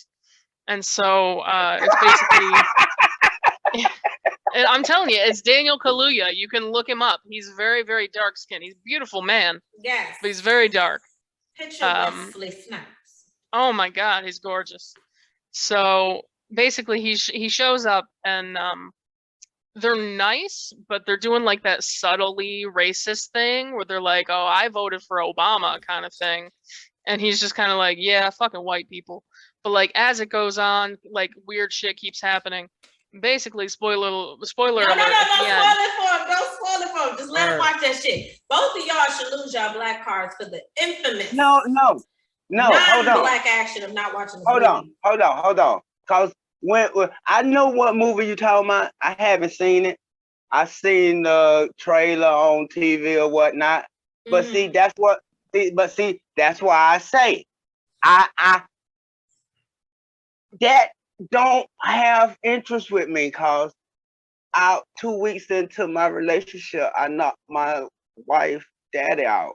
And so it's basically, and I'm telling you, it's Daniel Kaluuya. You can look him up. He's very, very dark skinned. He's a beautiful man. Yes. But he's very dark. Picture Wesley Snipes. Oh my God, he's gorgeous. So basically he shows up and they're nice, but they're doing like that subtly racist thing where they're like, oh, I voted for Obama kind of thing. And he's just kind of like, yeah, fucking white people. But like as it goes on, like weird shit keeps happening. Basically, spoiler alert. Don't spoil it for him. Just let him watch that shit. Both of y'all should lose y'all black cards for the infamous. No. Hold on. Black action of not watching. Hold on. Cause when I know what movie you talking about, I haven't seen it. I seen the trailer on TV or whatnot. But see, that's what. That's why I say, I that don't have interest with me, cause out 2 weeks into my relationship, I knocked my wife daddy out.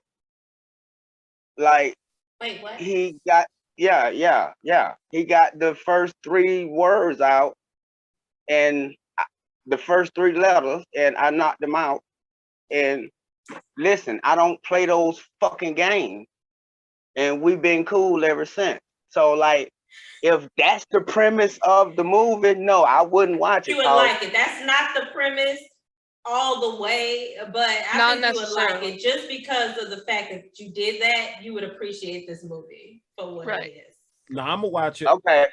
Like, wait, what? He got He got the first 3 words out, and the first 3 letters, and I knocked them out. And listen, I don't play those fucking games, and we've been cool ever since. So like, if that's the premise of the movie, no, I wouldn't watch it. You would like it. That's not the premise. all the way, but I Not think you would like necessarily. it just because of the fact that you did that. You would appreciate this movie for what Right. it is. No, I'm gonna watch it. Okay.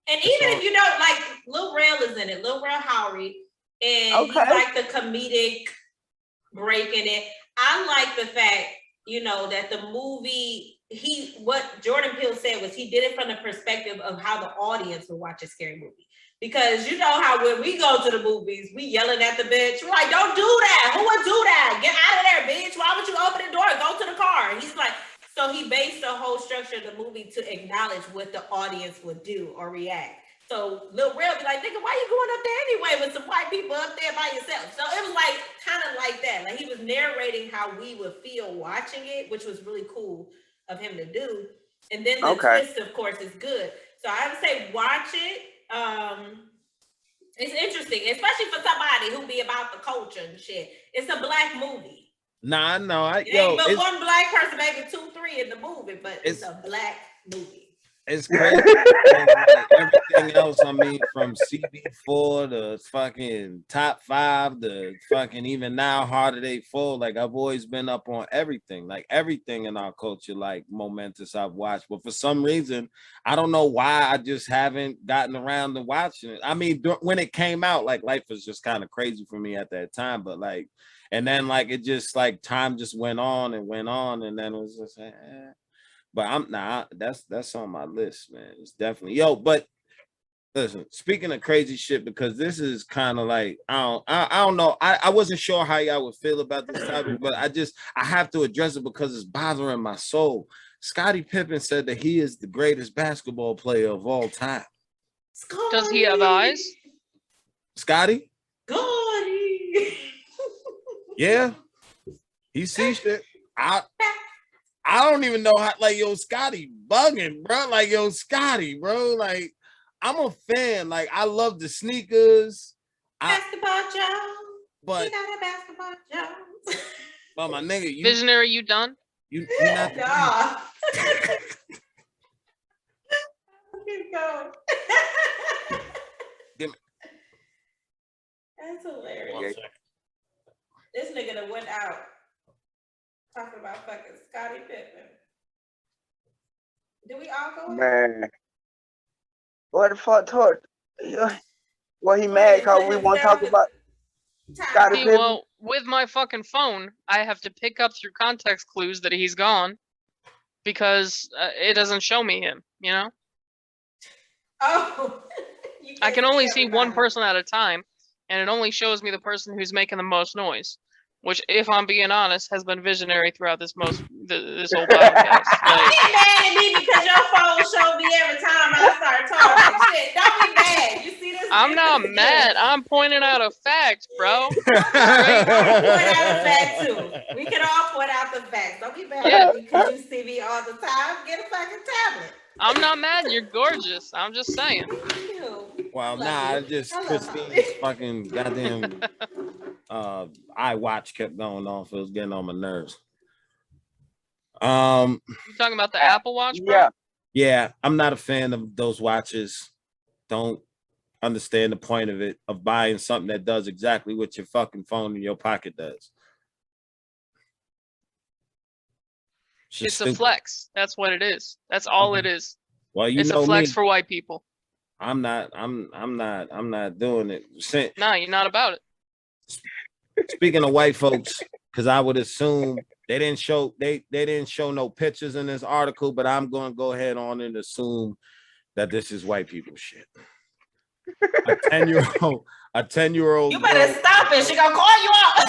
And even if you don't like, Lil Rel is in it. Lil Rel Howery, and he's Okay. like the comedic break in it. I like the fact, you know, that the movie, what Jordan Peele said was he did it from the perspective of how the audience would watch a scary movie. Because you know how when we go to the movies, we yelling at the bitch. We're like, don't do that. Who would do that? Get out of there, bitch. Why would you open the door? Go to the car. And he's like, so he based the whole structure of the movie to acknowledge what the audience would do or react. So Lil Rel be like, nigga, why you going up there anyway with some white people up there by yourself? So it was like kind of like that. Like he was narrating how we would feel watching it, which was really cool of him to do. And then the twist, of course, is good. So I would say watch it. It's interesting, especially for somebody who be about the culture and shit. It's a black movie. Nah, no, but one black person, maybe 2, 3 in the movie, but it's a black movie. It's crazy. Like everything else, I mean, from CB4 to fucking Top 5 to fucking even now Harder Day 4. Like I've always been up on everything, like everything in our culture, like momentous I've watched. But for some reason, I don't know why I just haven't gotten around to watching it. I mean, when it came out, like life was just kind of crazy for me at that time. But like, and then like it just like time just went on, and then it was just But I'm not. That's on my list, man. It's definitely But listen, speaking of crazy shit, because this is kind of like I don't know. I wasn't sure how y'all would feel about this topic, but I have to address it because it's bothering my soul. Scottie Pippen said that he is the greatest basketball player of all time. Does he have eyes? Scottie? Scottie. Yeah. He sees shit. I don't even know how, like, Scottie bugging, bro. Like, Scottie, bro. Like, I'm a fan. Like, I love the sneakers. Basketball Jones. But we got a basketball Jones. But my nigga, Visionary, you done? You not nah. Keep going. That's hilarious. This nigga that went out talking about fucking Scottie Pippen. Did we all go? Man, what the fuck? Well, he mad because we want to talk about Scottie Pippen. Well, with my fucking phone, I have to pick up through context clues that he's gone because it doesn't show me him. You know. Oh. I can only see one person at a time, and it only shows me the person who's making the most noise. Which, if I'm being honest, has been visionary throughout this whole podcast. Don't get mad at me because your phone showed me every time I start talking. Shit, don't be mad. You see this? I'm not mad. I'm pointing out a fact, bro. Point out a fact too. We can all point out the facts. Don't be mad at me because you see me all the time. Get a fucking tablet. I'm not mad. You're gorgeous. I'm just saying. Well, nah, Christine's fucking goddamn iWatch kept going off. It was getting on my nerves. You talking about the Apple Watch, bro? Yeah, I'm not a fan of those watches. Don't understand the point of it, of buying something that does exactly what your fucking phone in your pocket does. It's a flex. That's what it is. That's all it is. Well, it's a flex for white people. I'm not doing it. No, you're not about it. Speaking of white folks, because I would assume they didn't show no pictures in this article, but I'm going to go ahead on and assume that this is white people shit. A 10-year-old. You better stop it. She gonna call you out.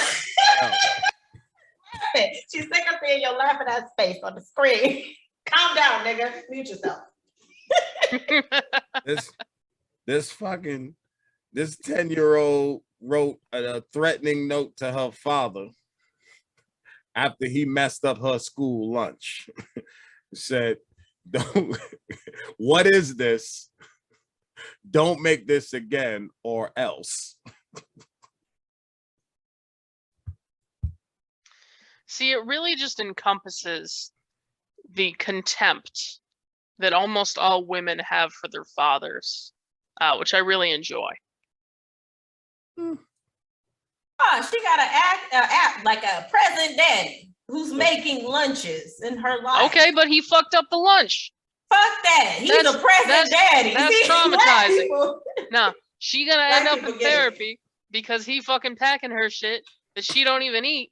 She's sitting up there in your laughing ass face on the screen. Calm down, nigga. Mute yourself. This 10-year-old wrote a threatening note to her father after he messed up her school lunch. Said, what is this? Don't make this again or else. See, it really just encompasses the contempt that almost all women have for their fathers, which I really enjoy. Oh, Oh, she got an app like a present daddy who's making lunches in her life. Okay, but he fucked up the lunch. Fuck that. He's a present daddy. That's traumatizing. Nah, she gonna end up in therapy it. because he fucking packing her shit that she don't even eat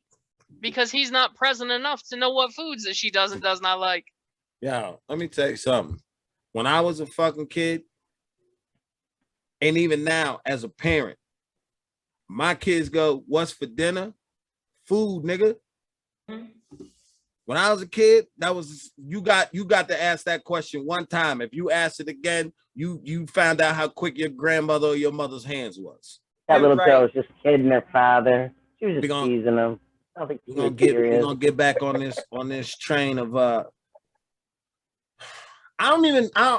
because he's not present enough to know what foods that she does not like. Yo, let me tell you something. When I was a fucking kid, and even now as a parent, my kids go, "What's for dinner?" Food, nigga. Mm-hmm. When I was a kid, that was you got to ask that question one time. If you ask it again, you found out how quick your grandmother or your mother's hands was. That little girl was just kidding her father. She was just teasing him. I don't think we're gonna get back on this train of I don't necessarily,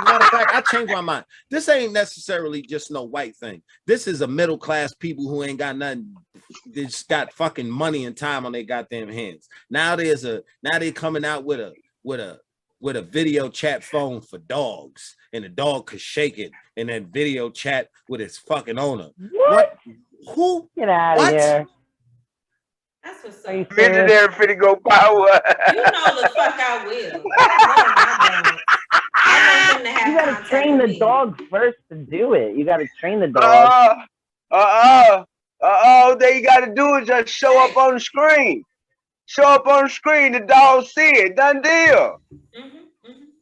matter of fact, I changed my mind. This ain't necessarily just no white thing. This is a middle class people who ain't got nothing. They just got fucking money and time on their goddamn hands. Now they're coming out with a video chat phone for dogs, and the dog could shake it and then video chat with its fucking owner. What? Who? Get out of here. That's what's up. Millionaire finna go power. You know the fuck I will. You gotta train the dog first to do it. You gotta train the dog. All you gotta do is just show up on the screen. Show up on the screen, the dog see it. Done deal.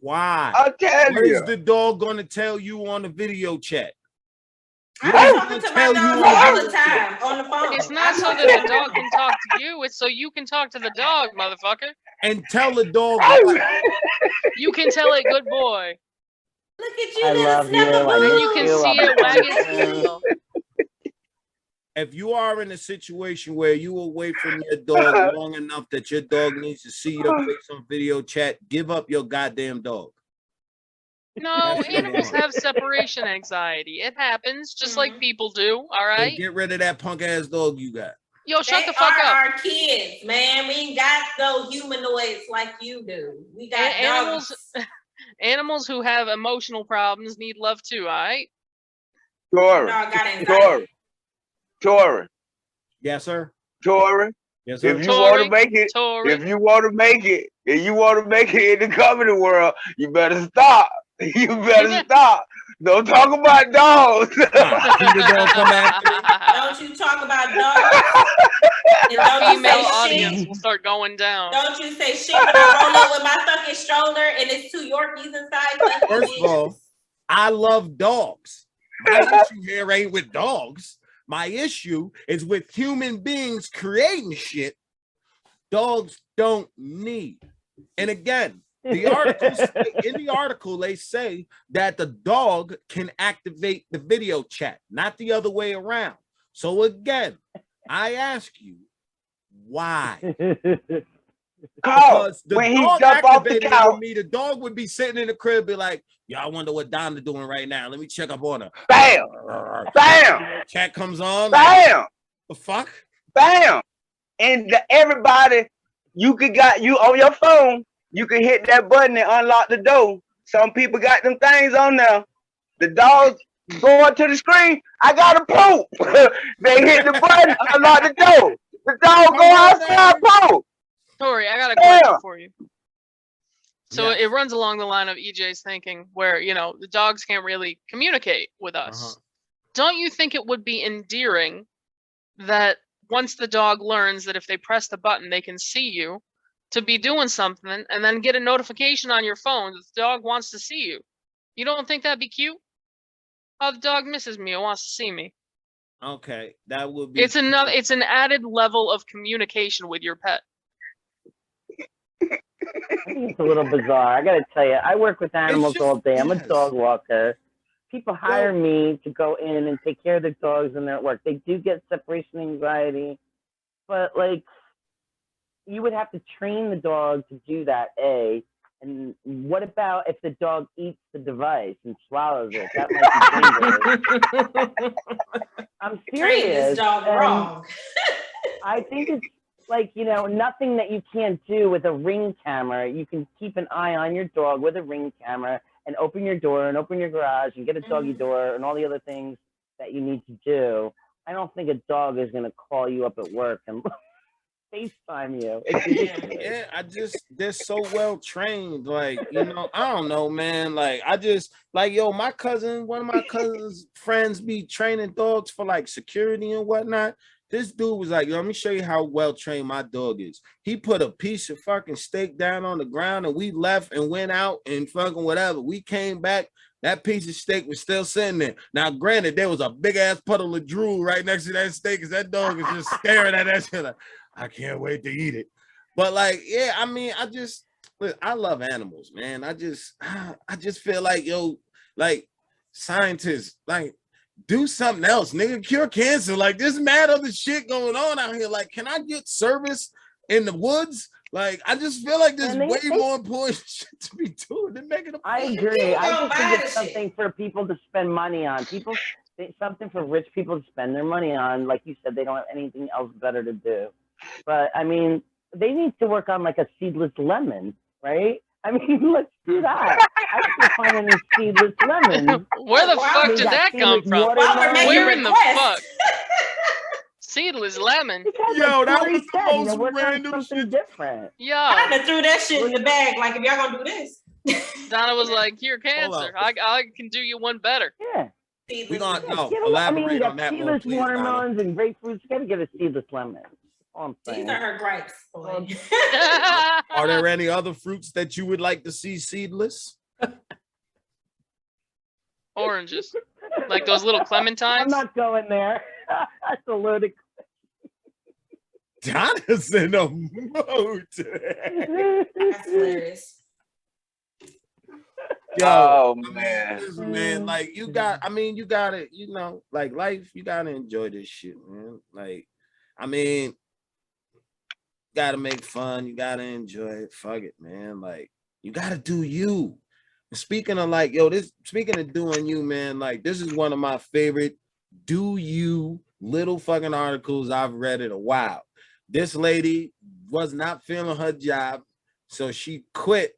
Why? I'll tell you. What is the dog gonna tell you on the video chat? I'm talking to my dog all the time on the phone. It's not so that the dog can talk to you. It's so you can talk to the dog, motherfucker. And tell the dog. You can tell it, good boy. Look at you, I love you. And you can see it wagging tail. If you are in a situation where you away from your dog long enough that your dog needs to see your face on video chat, give up your goddamn dog. No, animals have separation anxiety. It happens just like people do. All right. Then get rid of that punk ass dog you got. Yo, shut the fuck up. Our kids, man. We ain't got no humanoids like you do. We got animals. Animals who have emotional problems need love too. All right. Tori. Yes, sir. Tori. Yes, sir. If you want to make it, if you want to make it in the comedy world, you better stop. You better stop. Don't talk about dogs. Don't you talk about dogs? And don't you female say audience shit. will start going down. Don't you say shit when I roll up with my fucking stroller and it's 2 Yorkies inside. First of all, I love dogs. My issue here ain't with dogs. My issue is with human beings creating shit dogs don't need. And again, in the article, they say that the dog can activate the video chat, not the other way around. So again, I ask you, why? Because the when dog he jump off the couch, the dog would be sitting in the crib, be like, "Yo, I wonder what Donna doing right now. Let me check up on her." Bam, bam. Chat comes on. Bam. The fuck? Bam. And everybody, you on your phone. You can hit that button and unlock the door. Some people got them things on there. The dogs going to the screen. I gotta poop. They hit the button, unlock the door. The dog go outside, poop. Tori, I got a question for you. So it runs along the line of EJ's thinking where, the dogs can't really communicate with us. Don't you think it would be endearing that once the dog learns that if they press the button, they can see you, to be doing something and then get a notification on your phone that the dog wants to see you? You don't think that'd be cute? Oh, the dog misses me. It wants to see me. Okay, that would be. It's an added level of communication with your pet. I think it's a little bizarre. I gotta tell you, I work with animals all day. I'm a dog walker. People hire me to go in and take care of their dogs when they're at work. They do get separation anxiety, but you would have to train the dog to do that, A. And what about if the dog eats the device and swallows it? That might be dangerous. I'm serious. Train this dog wrong. I think it's nothing that you can't do with a Ring camera. You can keep an eye on your dog with a Ring camera and open your door and open your garage and get a doggy door and all the other things that you need to do. I don't think a dog is gonna call you up at work and FaceTime you. Yeah, they're so well trained. Like, I don't know, man. Like, one of my cousin's friends be training dogs for like security and whatnot. This dude was like, yo, let me show you how well trained my dog is. He put a piece of fucking steak down on the ground and we left and went out and fucking whatever. We came back. That piece of steak was still sitting there. Now, granted, there was a big ass puddle of drool right next to that steak because that dog was just staring at that shit like, I can't wait to eat it. But like, yeah, I mean, I love animals, man. I just feel like, yo, like scientists, like do something else, nigga, cure cancer. Like, there's mad other shit going on out here. Like, can I get service in the woods? Like, I just feel like there's way more important shit to be doing than making a I agree. I just think it's something for people to spend money on. Something for rich people to spend their money on. Like you said, they don't have anything else better to do. But I mean, they need to work on like a seedless lemon, right? I mean, let's do that. I can't find any seedless lemons. Where the fuck did that come from? Where in the fuck? Seedless lemon. Yo, that was the most random shit. Different. Yo, I done threw that shit in the bag. Like, if y'all gonna do this, Donna was like, "Cure cancer. I can do you one better." Yeah. We gonna elaborate on that one, please. Watermelons and grapefruits. You gotta get a seedless lemon. These are her gripes, boy. Are there any other fruits that you would like to see seedless? Oranges, like those little clementines. I'm not going there. That's a loaded. Donna's in a mood today. That's hilarious. Yo, man, like you got it, like life, you gotta enjoy this shit, man. Like, I mean, gotta make fun, you gotta enjoy it. Fuck it, man. Like, you gotta do you. And speaking of like, speaking of doing you, man, like this is one of my favorite do you little fucking articles I've read in a while. This lady was not feeling her job, so she quit.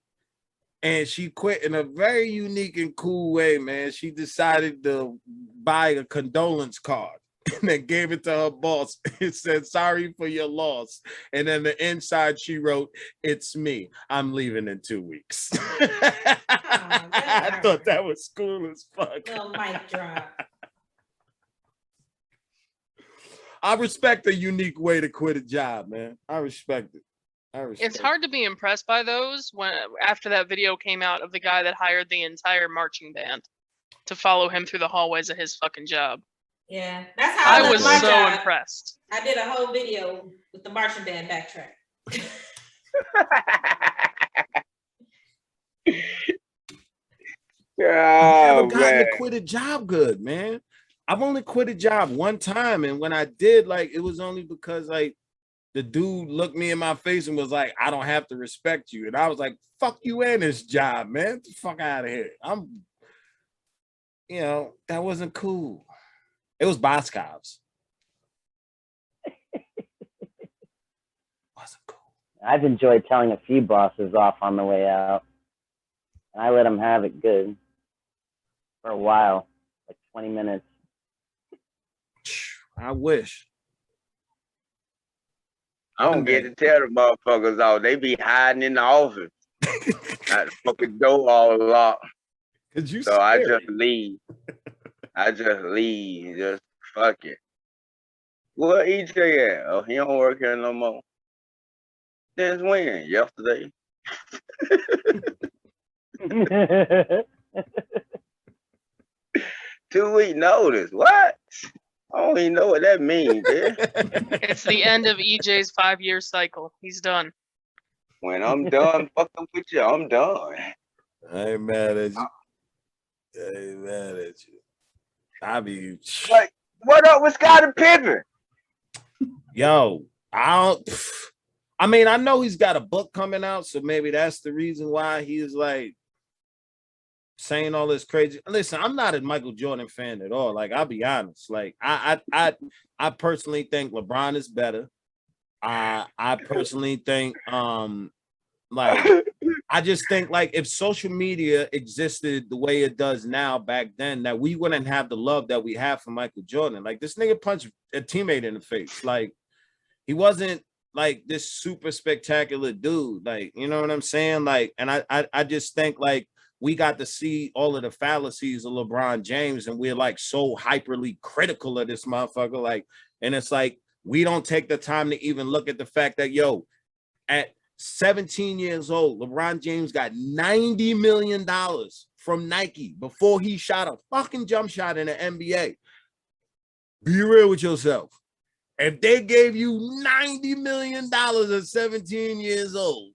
And she quit in a very unique and cool way, man. She decided to buy a condolence card and then gave it to her boss. It said, "Sorry for your loss." And then the inside she wrote, "It's me. I'm leaving in 2 weeks." I thought that was cool as fuck. Little mic drop. I respect a unique way to quit a job, man. I respect it. It's hard to be impressed by those after that video came out of the guy that hired the entire marching band to follow him through the hallways of his fucking job. Yeah, that's how I was my so job. impressed. I did a whole video with the marching band backtrack. I've never gotten to quit a job good, man. I've only quit a job one time, and when I did, like, it was only because like the dude looked me in my face and was like, "I don't have to respect you," and I was like, "Fuck you and this job, man. Get the fuck out of here." That wasn't cool. It was Boscov's. Wasn't cool. I've enjoyed telling a few bosses off on the way out. And I let them have it good for a while, like 20 minutes. I wish. I don't get to tell the motherfuckers off. They be hiding in the office. At the fucking door all locked. So I just leave. Just fuck it. Where EJ at? Oh, he don't work here no more. Since when? Yesterday. 2 week notice. What? I don't even know what that means, man. It's the end of EJ's 5-year cycle. He's done. When I'm done fucking with you, I'm done. I ain't mad at you. I be like, what up with Scottie Pippen? Yo, I know he's got a book coming out, so maybe that's the reason why he's like saying all this crazy. Listen, I'm not a Michael Jordan fan at all. Like, I'll be honest. Like, I personally think LeBron is better. I personally think I I just think like if social media existed the way it does now back then, that we wouldn't have the love that we have for Michael Jordan. Like this nigga punched a teammate in the face. Like he wasn't like this super spectacular dude. Like, you know what I'm saying? Like, and I just think like we got to see all of the fallacies of LeBron James, and we're like so hyperly critical of this motherfucker. Like, and it's like we don't take the time to even look at the fact that at 17 years old, LeBron James got $90 million from Nike before he shot a fucking jump shot in the NBA. Be real with yourself. If they gave you $90 million at 17 years old,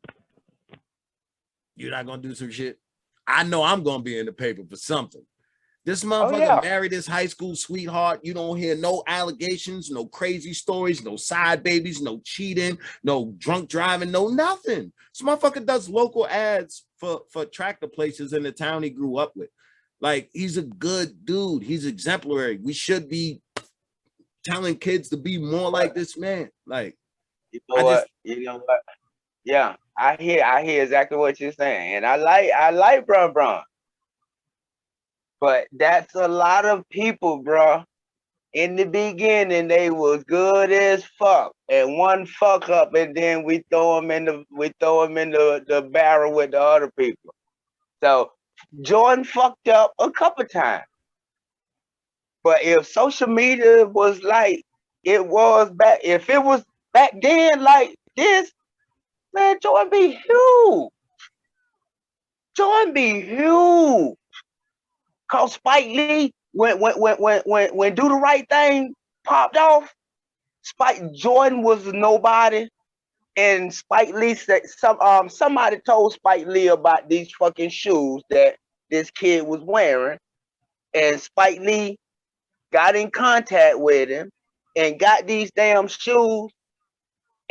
you're not going to do some shit? I know I'm going to be in the paper for something. This motherfucker married his high school sweetheart. You don't hear no allegations, no crazy stories, no side babies, no cheating, no drunk driving, no nothing. This motherfucker does local ads for tractor places in the town he grew up with. Like, he's a good dude. He's exemplary. We should be telling kids to be more like this man. Like, you know what? Yeah, I hear exactly what you're saying, and I like Bron. But that's a lot of people, bro. In the beginning, they was good as fuck, and one fuck up, and then we throw them in the barrel with the other people. So Jordan fucked up a couple times. But if social media was like it was back, if it was back then like this, man, Jordan be huge. Jordan be huge. Cause Spike Lee, when Do the Right Thing popped off, Jordan was nobody, and Spike Lee said somebody told Spike Lee about these fucking shoes that this kid was wearing, and Spike Lee got in contact with him and got these damn shoes,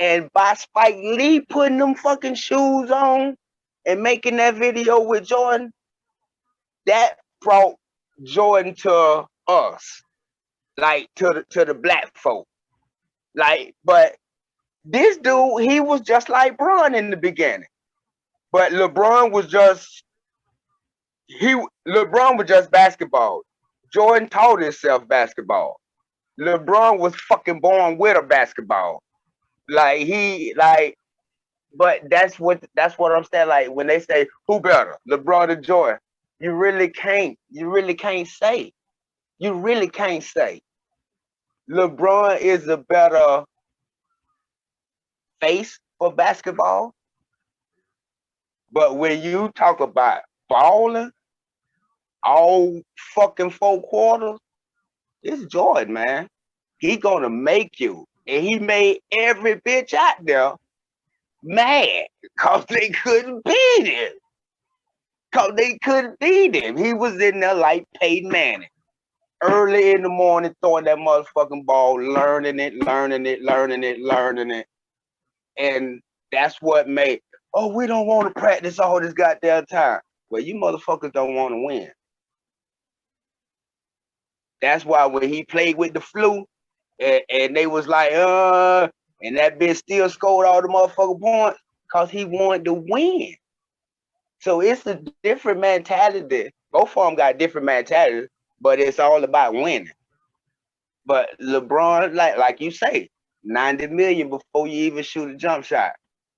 and by Spike Lee putting them fucking shoes on and making that video with Jordan, that brought Jordan to us, like to the black folk. Like, but this dude, he was just like Bron in the beginning. But LeBron was just basketball. Jordan taught himself basketball. LeBron was fucking born with a basketball. But that's what I'm saying. Like when they say who better, LeBron or Jordan, you really can't say. You really can't say. LeBron is a better face for basketball. But when you talk about balling all fucking 4 quarters, it's Jordan, man. He gonna make you. And he made every bitch out there mad because they couldn't beat him. He was in there like Peyton Manning. Early in the morning, throwing that motherfucking ball, learning it. And that's what made, we don't want to practice all this goddamn time. Well, you motherfuckers don't want to win. That's why when he played with the flu, and they was like, and that bitch still scored all the motherfucking points because he wanted to win. So it's a different mentality. Both of them got different mentalities, but it's all about winning. But LeBron, like you say, 90 million before you even shoot a jump shot.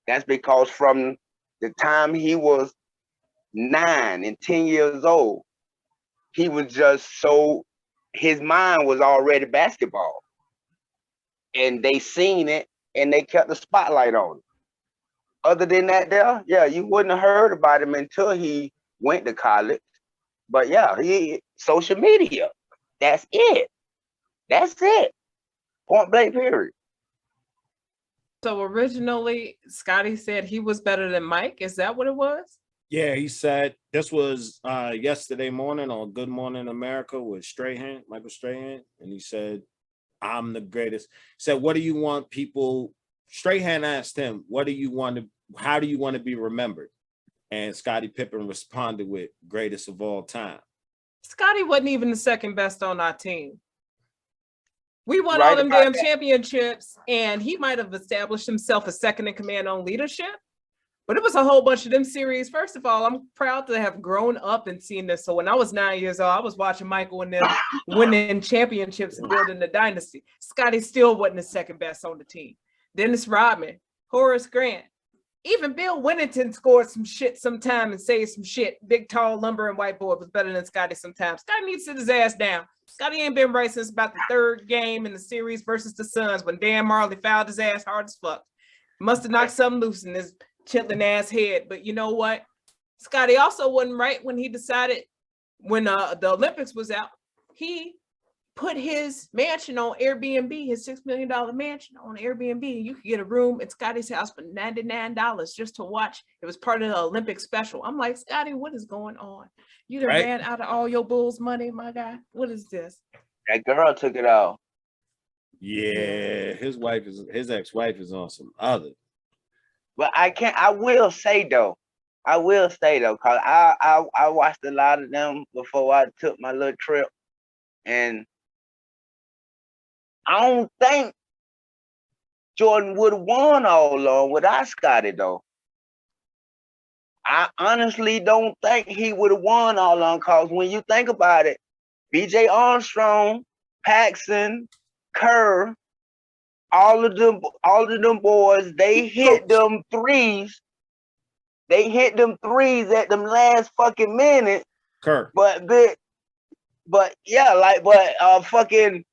That's because from the time he was 9 and 10 years old, he was just his mind was already basketball. And they seen it and they kept the spotlight on it. Other than that, you wouldn't have heard about him until he went to college. But social media, that's it. Point blank, period. So originally, Scottie said he was better than Mike. Is that what it was? Yeah, he said this was yesterday morning on Good Morning America with Michael Strahan, and he said, I'm the greatest. He said, what do you want people? Strahan asked him, how do you want to be remembered? And Scottie Pippen responded with greatest of all time. Scottie wasn't even the second best on our team. We won all them damn championships, and he might have established himself as second in command on leadership, But it was a whole bunch of them series. First of all, I'm proud to have grown up and seen this. So when I was 9 years old, I was watching Michael and them winning championships and building the dynasty. Scottie still wasn't the second best on the team. Dennis Rodman, Horace Grant, even Bill Winnington scored some shit sometime and saved some shit. Big, tall, lumbering white boy was better than Scottie sometimes. Scottie needs to sit his ass down. Scottie ain't been right since about the third game in the series versus the Suns when Dan Marley fouled his ass hard as fuck. Must have knocked something loose in his chitlin ass head. But you know what? Scottie also wasn't right when he decided when the Olympics was out, he put his mansion on Airbnb, his $6 million mansion on Airbnb. You could get a room at Scottie's house for $99 just to watch. It was part of the Olympic special. I'm like, Scottie, what is going on? You done ran out of all your Bulls money, my guy. What is this? That girl took it all. Yeah, his ex-wife is on some other. But I will say though, cause I watched a lot of them before I took my little trip, and I don't think Jordan would have won all along without Scottie though. I honestly don't think he would have won all along, cause when you think about it, B.J. Armstrong, Paxson, Kerr, all of them boys, they hit them threes. They hit them threes at them last fucking minute. Kerr. But fucking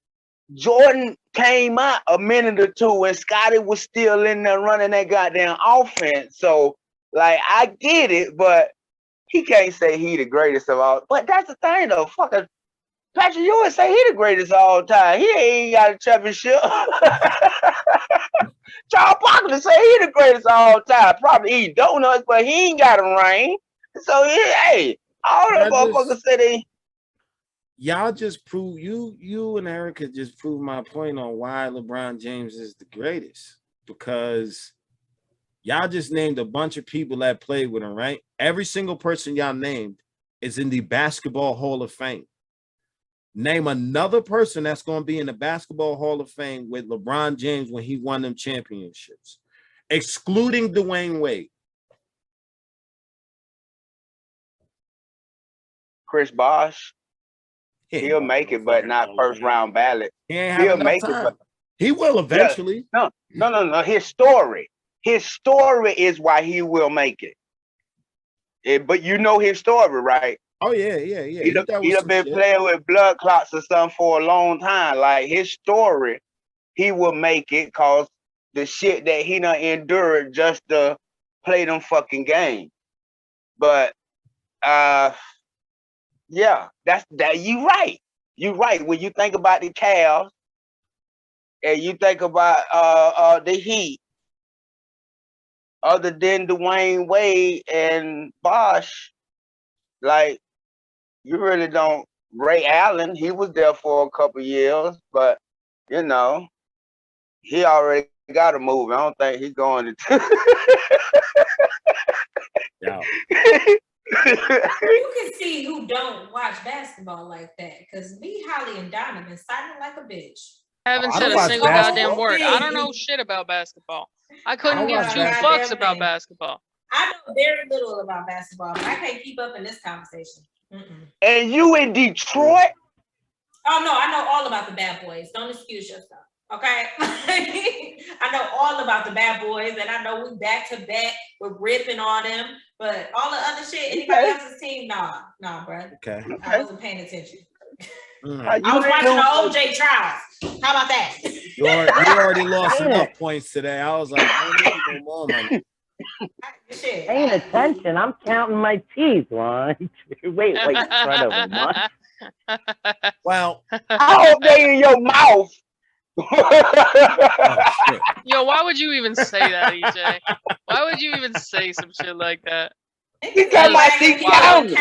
Jordan came out a minute or two and Scottie was still in there running that goddamn offense. So like I get it, but he can't say he the greatest of all. But that's the thing though. Fucking Patrick Ewing say he the greatest of all time. He ain't got a championship. Charles Barkley say he the greatest of all time. Probably eat donuts, but he ain't got a ring. So hey, all the motherfuckers say they. Y'all just prove you and Erica just proved my point on why LeBron James is the greatest, because y'all just named a bunch of people that played with him, right? Every single person y'all named is in the Basketball Hall of Fame. Name another person that's going to be in the Basketball Hall of Fame with LeBron James when he won them championships, excluding Dwayne Wade. Chris Bosh. He'll make it, but not first round ballot. He'll make it, but he will eventually. Yeah. No. His story is why he will make it. But you know his story, right? Oh yeah. He'd been playing with blood clots or something for a long time. Like his story, he will make it cause the shit that he done endured just to play them fucking games. But yeah, that's that. You right. When you think about the Cavs and you think about the Heat, other than Dwayne Wade and Bosh, like you really don't. Ray Allen, he was there for a couple years, but you know, he already got to move. I don't think he's going to. Yeah. You can see who don't watch basketball like that, because me, Holly, and Donovan silent like a bitch. I haven't said a single goddamn word. I don't know shit about basketball. I couldn't give two fucks about basketball. I know very little about basketball, but I can't keep up in this conversation. And you in Detroit? Oh no, I know all about the bad boys. Don't excuse yourself, okay? I know all about the bad boys, and I know we back to back. We're ripping on them, but all the other shit, anybody else's team, nah, bro. Okay. I wasn't paying attention. I was watching the OJ trials. How about that? You already lost enough points today. I was like, I don't need no more money. Paying attention. I'm counting my teeth. 1, 2. Wait. Start over. 1. Well, I hope they in your mouth. Oh, shit. Yo, why would you even say that, EJ? Why would you even say some shit like that? You got my teeth counted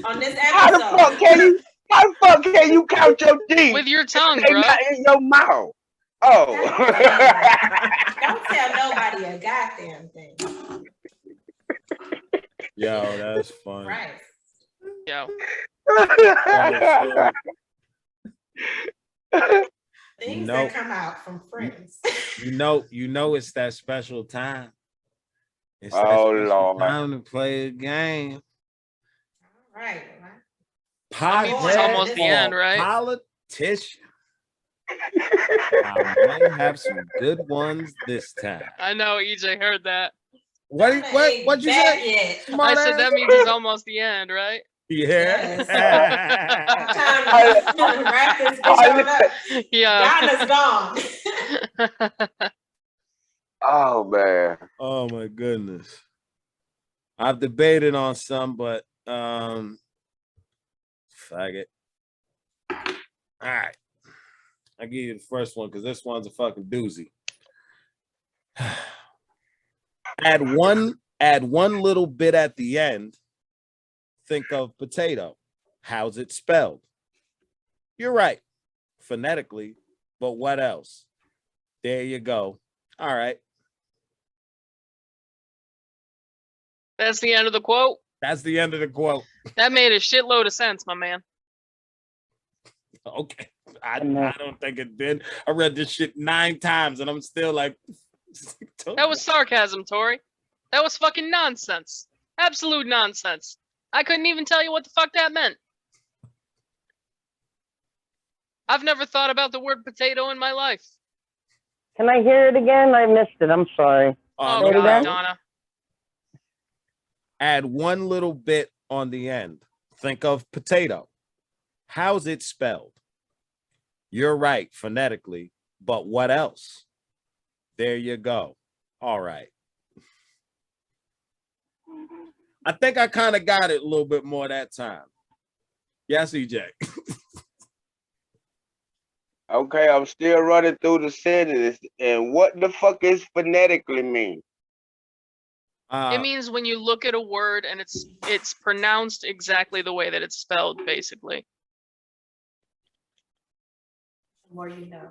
on this episode. How the fuck can you count your teeth with your tongue, bro? Not in your mouth. Oh. Don't tell nobody a goddamn thing. Yo, that's funny. Right. Yo. Things that come out from friends. You know it's that special time. Oh Lord. Time to play a game. All right. That means it's almost the end, right? Politician. I may have some good ones this time. I know EJ heard that. What'd you say? I said that means it's almost the end, right? Yeah. Time to wrap this bitch up. Yeah. Donna's gone. Oh man. Oh my goodness. I've debated on some, but fuck it. All right. I'll give you the first one because this one's a fucking doozy. Add one little bit at the end. Think of potato. How's it spelled? You're right. Phonetically, but what else? There you go. All right. That's the end of the quote. That's the end of the quote. That made a shitload of sense, my man. Okay. I don't think it did. I read this shit 9 times and I'm still like. That was sarcasm, Tori. That was fucking nonsense. Absolute nonsense. I couldn't even tell you what the fuck that meant. I've never thought about the word potato in my life. Can I hear it again? I missed it. I'm sorry. Oh, God, Donna. Add one little bit on the end. Think of potato. How's it spelled? You're right, phonetically, but what else? There you go. All right. I think I kind of got it a little bit more that time. Yes, EJ. Okay, I'm still running through the sentence. And what the fuck is phonetically mean? It means when you look at a word and it's pronounced exactly the way that it's spelled, basically. The more you know.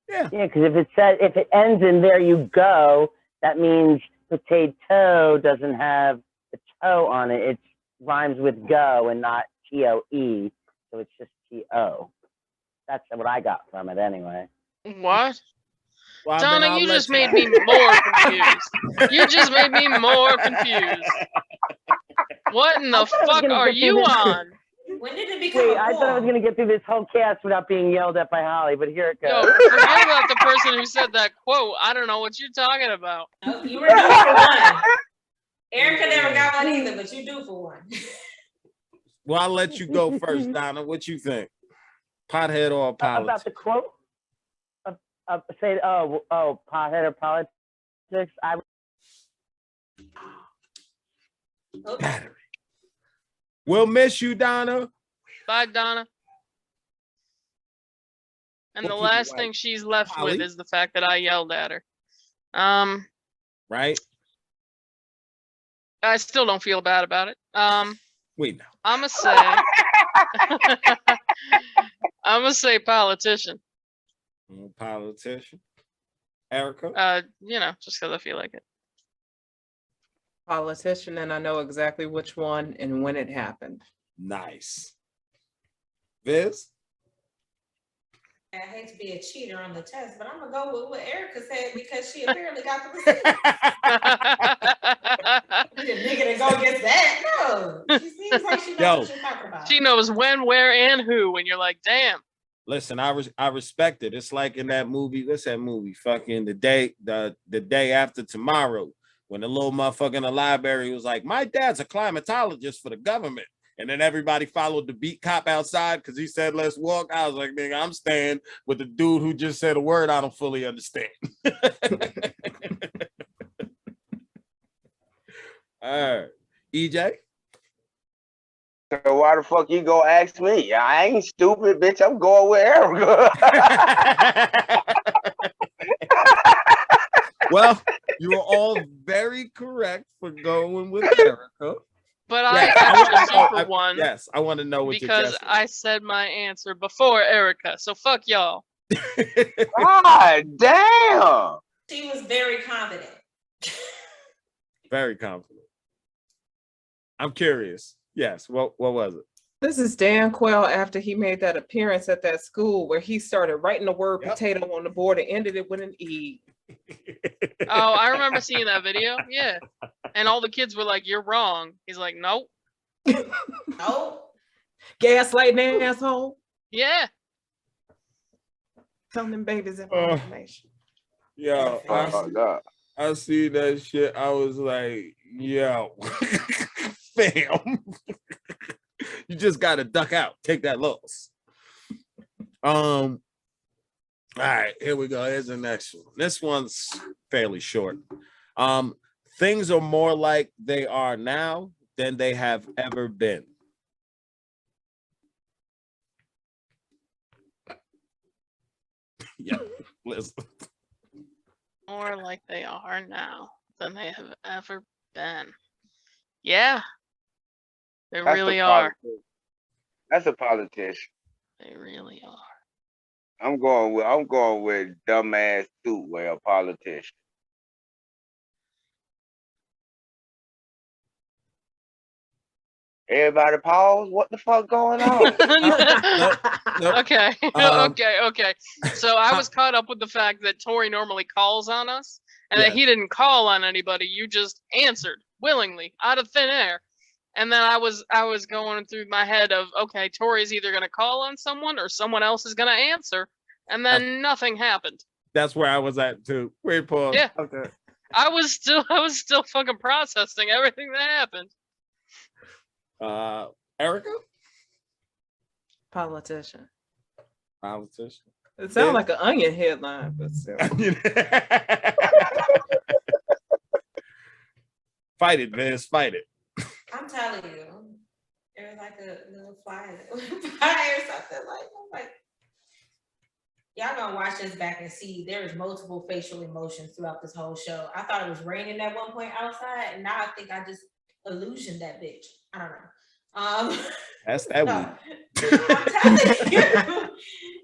Yeah. Yeah, because if it ends in there you go, that means potato doesn't have the toe on it. It rhymes with go and not TOE, so it's just TO. That's what I got from it anyway. What? Well, Donna, you just made me more confused. You just made me more confused. What in the fuck are you on? When did it become I thought I was going to get through this whole cast without being yelled at by Holly, but here it goes. Yo, forget about the person who said that quote. I don't know what you're talking about. No, you were due for one. Erica never got one either, but you do for one. Well, I'll let you go first, Donna. What you think? Pothead or politics? About the quote? Pothead or politics? Battery. We'll miss you, Donna. Bye, Donna. And the last thing she's left with is the fact that I yelled at her. Right? I still don't feel bad about it. Wait, no. I'm gonna say politician. Politician. Erica? Just because I feel like it. Politician, and I know exactly which one and when it happened. Nice. Viz? I hate to be a cheater on the test, but I'm gonna go with what Erica said because she apparently got the receipt. The nigga to go get that? No. She seems like she knows what she's talking about. She knows when, where, and who, and you're like, damn. Listen, I respect it. It's like in that movie. What's that movie? Fucking the day after tomorrow, when the little motherfucker in the library was like, "My dad's a climatologist for the government," and then everybody followed the beat cop outside because he said, "Let's walk." I was like, "Nigga, I'm staying with the dude who just said a word I don't fully understand." All right, EJ. So why the fuck you go ask me? I ain't stupid, bitch. I'm going with Erica. Well, you were all very correct for going with Erica. But I asked you for one. Yes, I want to know what because I said my answer before Erica. So fuck y'all. God damn. She was very confident. Very confident. I'm curious. Yes. What was it? This is Dan Quayle after he made that appearance at that school where he started writing the word potato on the board and ended it with an E. Oh, I remember seeing that video. Yeah. And all the kids were like, "You're wrong." He's like, "Nope." Nope. Gaslighting asshole. Yeah. Telling them babies information. Yo, I see that shit. I was like, yo, fam, you just gotta duck out, take that loss. All right, here we go. Here's the next one. This one's fairly short. Things are more like they are now than they have ever been. Yeah, listen. More like they are now than they have ever been. Yeah. They really are. That's a politician. They really are. I'm going with dumbass suit wear a politician. Everybody pause. What the fuck going on? Nope. Okay. Okay. So I was caught up with the fact that Tori normally calls on us and that he didn't call on anybody. You just answered willingly out of thin air. And then I was going through my head of, okay, Tori's either going to call on someone or someone else is going to answer. And then nothing happened. That's where I was at too. Wait, pause. Yeah. Okay. I was still fucking processing everything that happened. Erica? Politician. It sounds like an Onion headline, but still. Fight it, Vince. Fight it. I'm telling you, there was like a little fly or something like. I'm like, y'all gonna watch this back and see there is multiple facial emotions throughout this whole show. I thought it was raining at one point outside, and now I think I just illusioned that bitch. I don't know. That's that no. week. I'm telling you,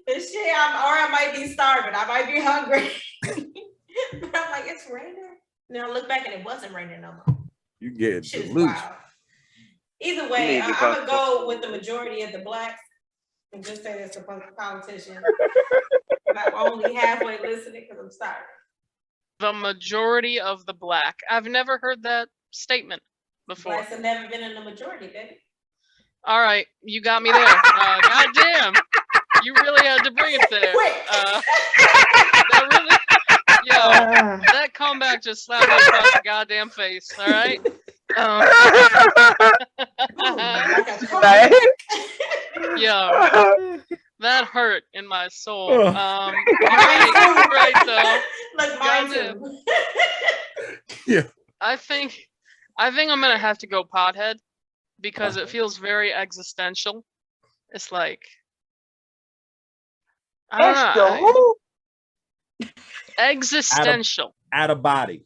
this shit. I might be starving. I might be hungry. But I'm like, it's raining. And then I look back and it wasn't raining no more. You get delusional. Either way, I'm gonna go with the majority of the blacks and just say it's a politician. I'm only halfway listening because I'm sorry. The majority of the black. I've never heard that statement before. Blacks have never been in the majority, baby. All right, you got me there. Goddamn, you really had to bring it there. That really, that comeback just slapped me across the goddamn face. All right. Yo, that hurt in my soul. You're right though. Like mine too. Yeah. I think I'm gonna have to go pothead because it feels very existential. It's like I don't know. Existential. Out of body.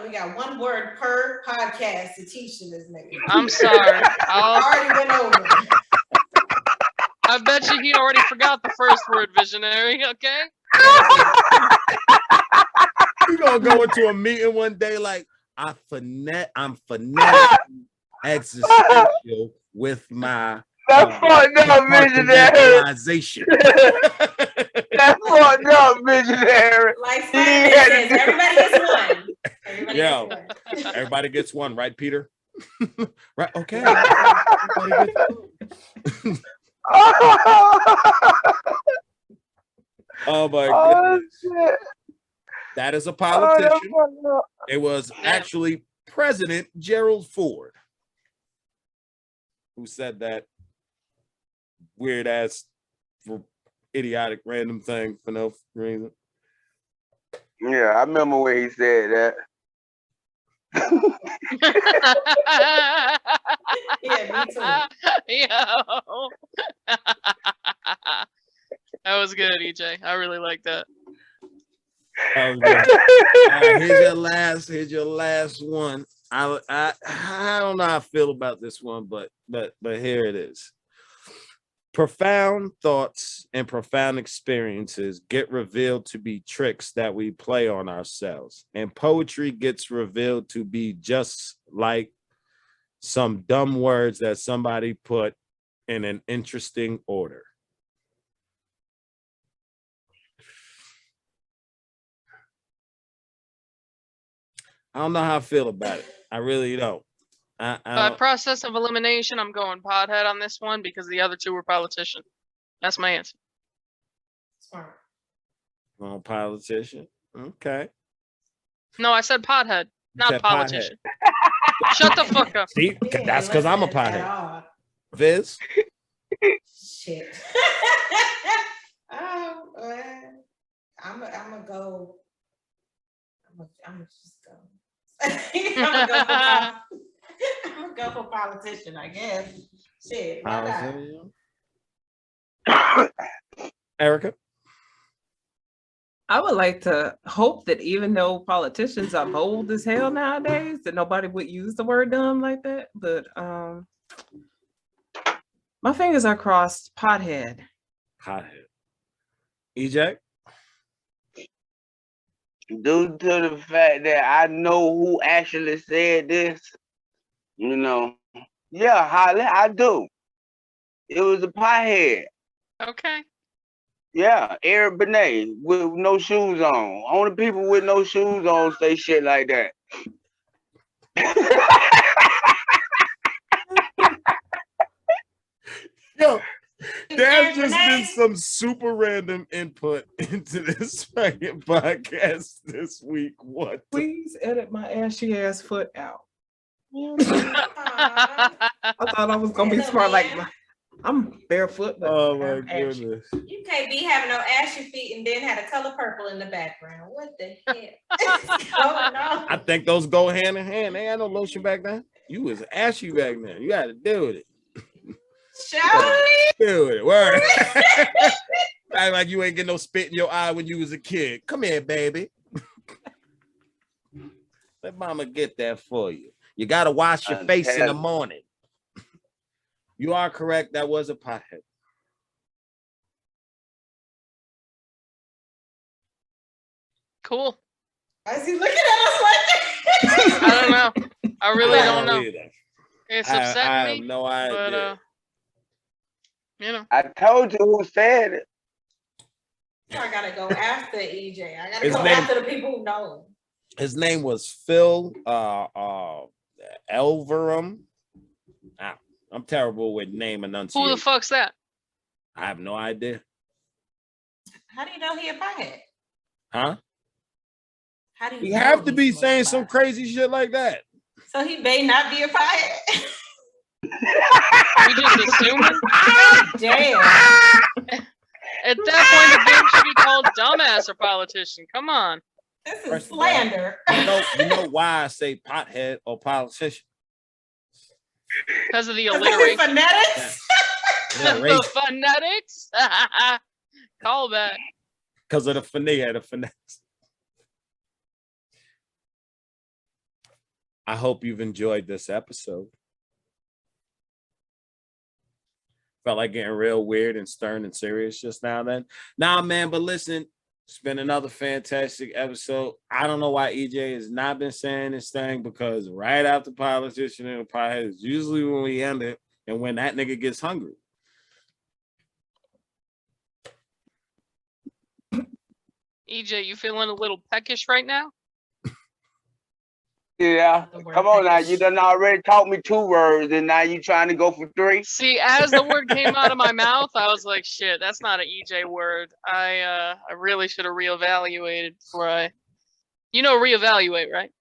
We got one word per podcast to teach to this nigga. I'm sorry. I already went over. I bet you he already forgot the first word, visionary. Okay. You gonna go into a meeting one day like I'm phonetic existential with my That's fucked up, visionary. That's fucked up, visionary. Like says, everybody gets one. Everybody gets one, right, Peter? Right, okay. Oh my goodness. That is a politician. It was actually President Gerald Ford who said that weird ass idiotic random thing for no reason. Yeah, I remember when he said that. Yeah, me too. Yo. That was good, EJ. I really like that. That was good. All right, here's your last one. I don't know how I feel about this one, but here it is. Profound thoughts and profound experiences get revealed to be tricks that we play on ourselves, and poetry gets revealed to be just like some dumb words that somebody put in an interesting order. I don't know how I feel about it. I really don't. I By don't. process of elimination, I'm going pothead on this one because the other two were politician. That's my answer. Smart. Well, politician. Okay. No, I said pothead, not said politician. Shut the fuck up. See, that's because I'm a pothead. Viz. Shit. I'm gonna go. I'm gonna just go. I'm gonna go for politician, I guess. Shit. Why not? Erica. I would like to hope that even though politicians are bold as hell nowadays, that nobody would use the word dumb like that. But my fingers are crossed. Pothead. Pothead. EJ? Due to the fact that I know who actually said this, yeah, Holly, I do. It was a pothead. Okay. Yeah, Eric Benet with no shoes on. Only people with no shoes on say shit like that. Yo, there's just been some super random input into this fucking podcast this week. What? Please edit my ashy ass foot out. I thought I was gonna be smart like I'm barefoot. But oh my goodness! You can't be having no ashy feet and then had a color purple in the background. What the hell is going on? I think those go hand in hand. They had no lotion back then. You was ashy back then. You got to deal with it. Shall we? Deal with it. Word. Act like you ain't get no spit in your eye when you was a kid. Come here, baby. Let mama get that for you. You got to wash your face in the morning. You are correct. That was a pothead. Cool. Why is he looking at us like that? I don't know. I really don't know. It's upsetting I me. have no idea. But, I told you who said it. I gotta go after EJ. I gotta go after the people who know. His name was Phil Elverum. I'm terrible with name enunciation. Who the fuck's that? I have no idea. How do you know he a pothead? Huh? How do you have to be saying some crazy shit like that? So he may not be a pothead. We just assuming. Damn. At that point, the game should be called dumbass or politician. Come on. This is slander. You know why I say pothead or politician? Because of the alliteration. Phonetics? The phonetics? Call back. Because of the phonetics. I hope you've enjoyed this episode. Felt like getting real weird and stern and serious just now then. Nah, man, but listen, it's been another fantastic episode. I don't know why EJ has not been saying this thing, because right after politician and the pothead is usually when we end it and when that nigga gets hungry. EJ, you feeling a little peckish right now? Yeah, come on now. You done already taught me 2 words, and now you trying to go for 3. See, as the word came out of my mouth, I was like, "Shit, that's not an EJ word." I really should have reevaluated before I, reevaluate, right?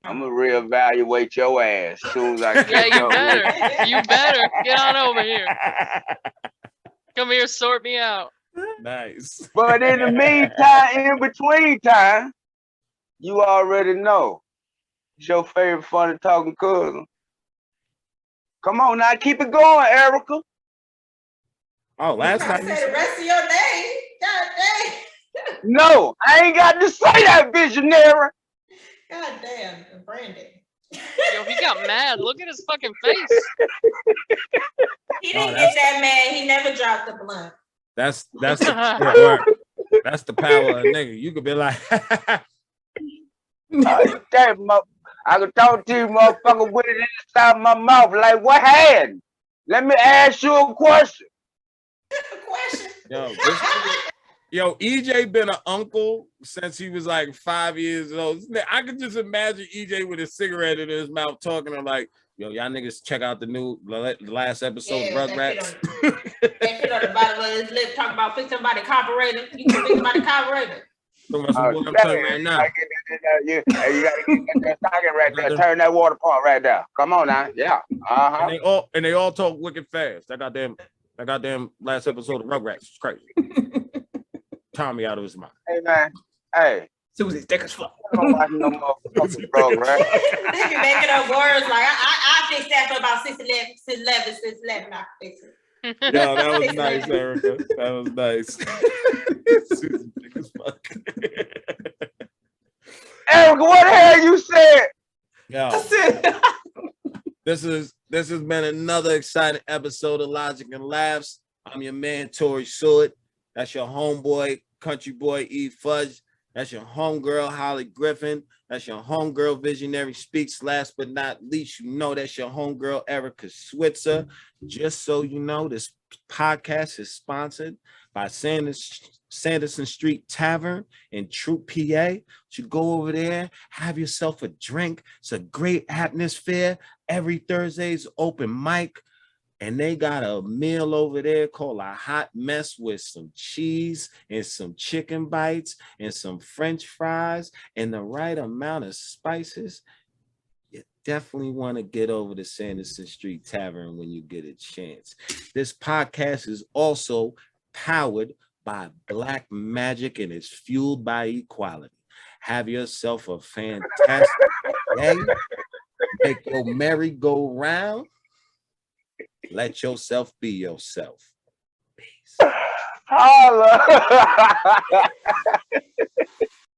I'm gonna reevaluate your ass as soon as I Yeah, you better. You better get on over here. Come here, sort me out. Nice. But in the meantime, in between time, you already know it's your favorite funny talking cousin. Come on now, keep it going, Erica. Oh, last time you said the rest of your name. God dang. No, I ain't got to say that, visionary. God damn, Brandon. Yo, he got mad. Look at his fucking face. He didn't get that mad. He never dropped the blunt. That's the that's the power of a nigga. You could be like, Damn, I could talk to you, motherfucker, with it inside my mouth. Like, what happened? Let me ask you a question. Yo, EJ been an uncle since he was like 5 years old. I could just imagine EJ with a cigarette in his mouth talking to like, yo, y'all niggas check out the last episode of Rugrats. That shit on the bottom of his lip talking about fix somebody carburetor. You can fix somebody carburetor. That's what I'm telling you right now. You gotta get that socket right there. Turn that water pump right there. Come on now. Yeah. And they all talk wicked fast. That goddamn last episode of Rugrats is crazy. Tommy out of his mind. Hey man. Hey. Susie's thick as fuck. I don't watch no motherfucking program. They be making up words like I fixed that for about 6'11", I fix it. No, that was nice, Erica. That was nice. Susie's thick as fuck. Erica, what the hell you said? Yo, this has been another exciting episode of Logic and Laughs. I'm your man, Tori Seward. That's your homeboy, country boy, E. Fudge. That's your homegirl, Holly Griffin. That's your homegirl, Visionary Speaks. Last but not least, you know that's your homegirl, Erica Switzer. Just so you know, this podcast is sponsored by Sanderson Street Tavern in Troop, PA. You go over there, have yourself a drink. It's a great atmosphere. Every Thursday's open mic. And they got a meal over there called a hot mess with some cheese and some chicken bites and some French fries and the right amount of spices. You definitely want to get over to Sanderson Street Tavern when you get a chance. This podcast is also powered by Black Magic and is fueled by equality. Have yourself a fantastic day. Make your merry go round. Let yourself be yourself. Peace. Holla.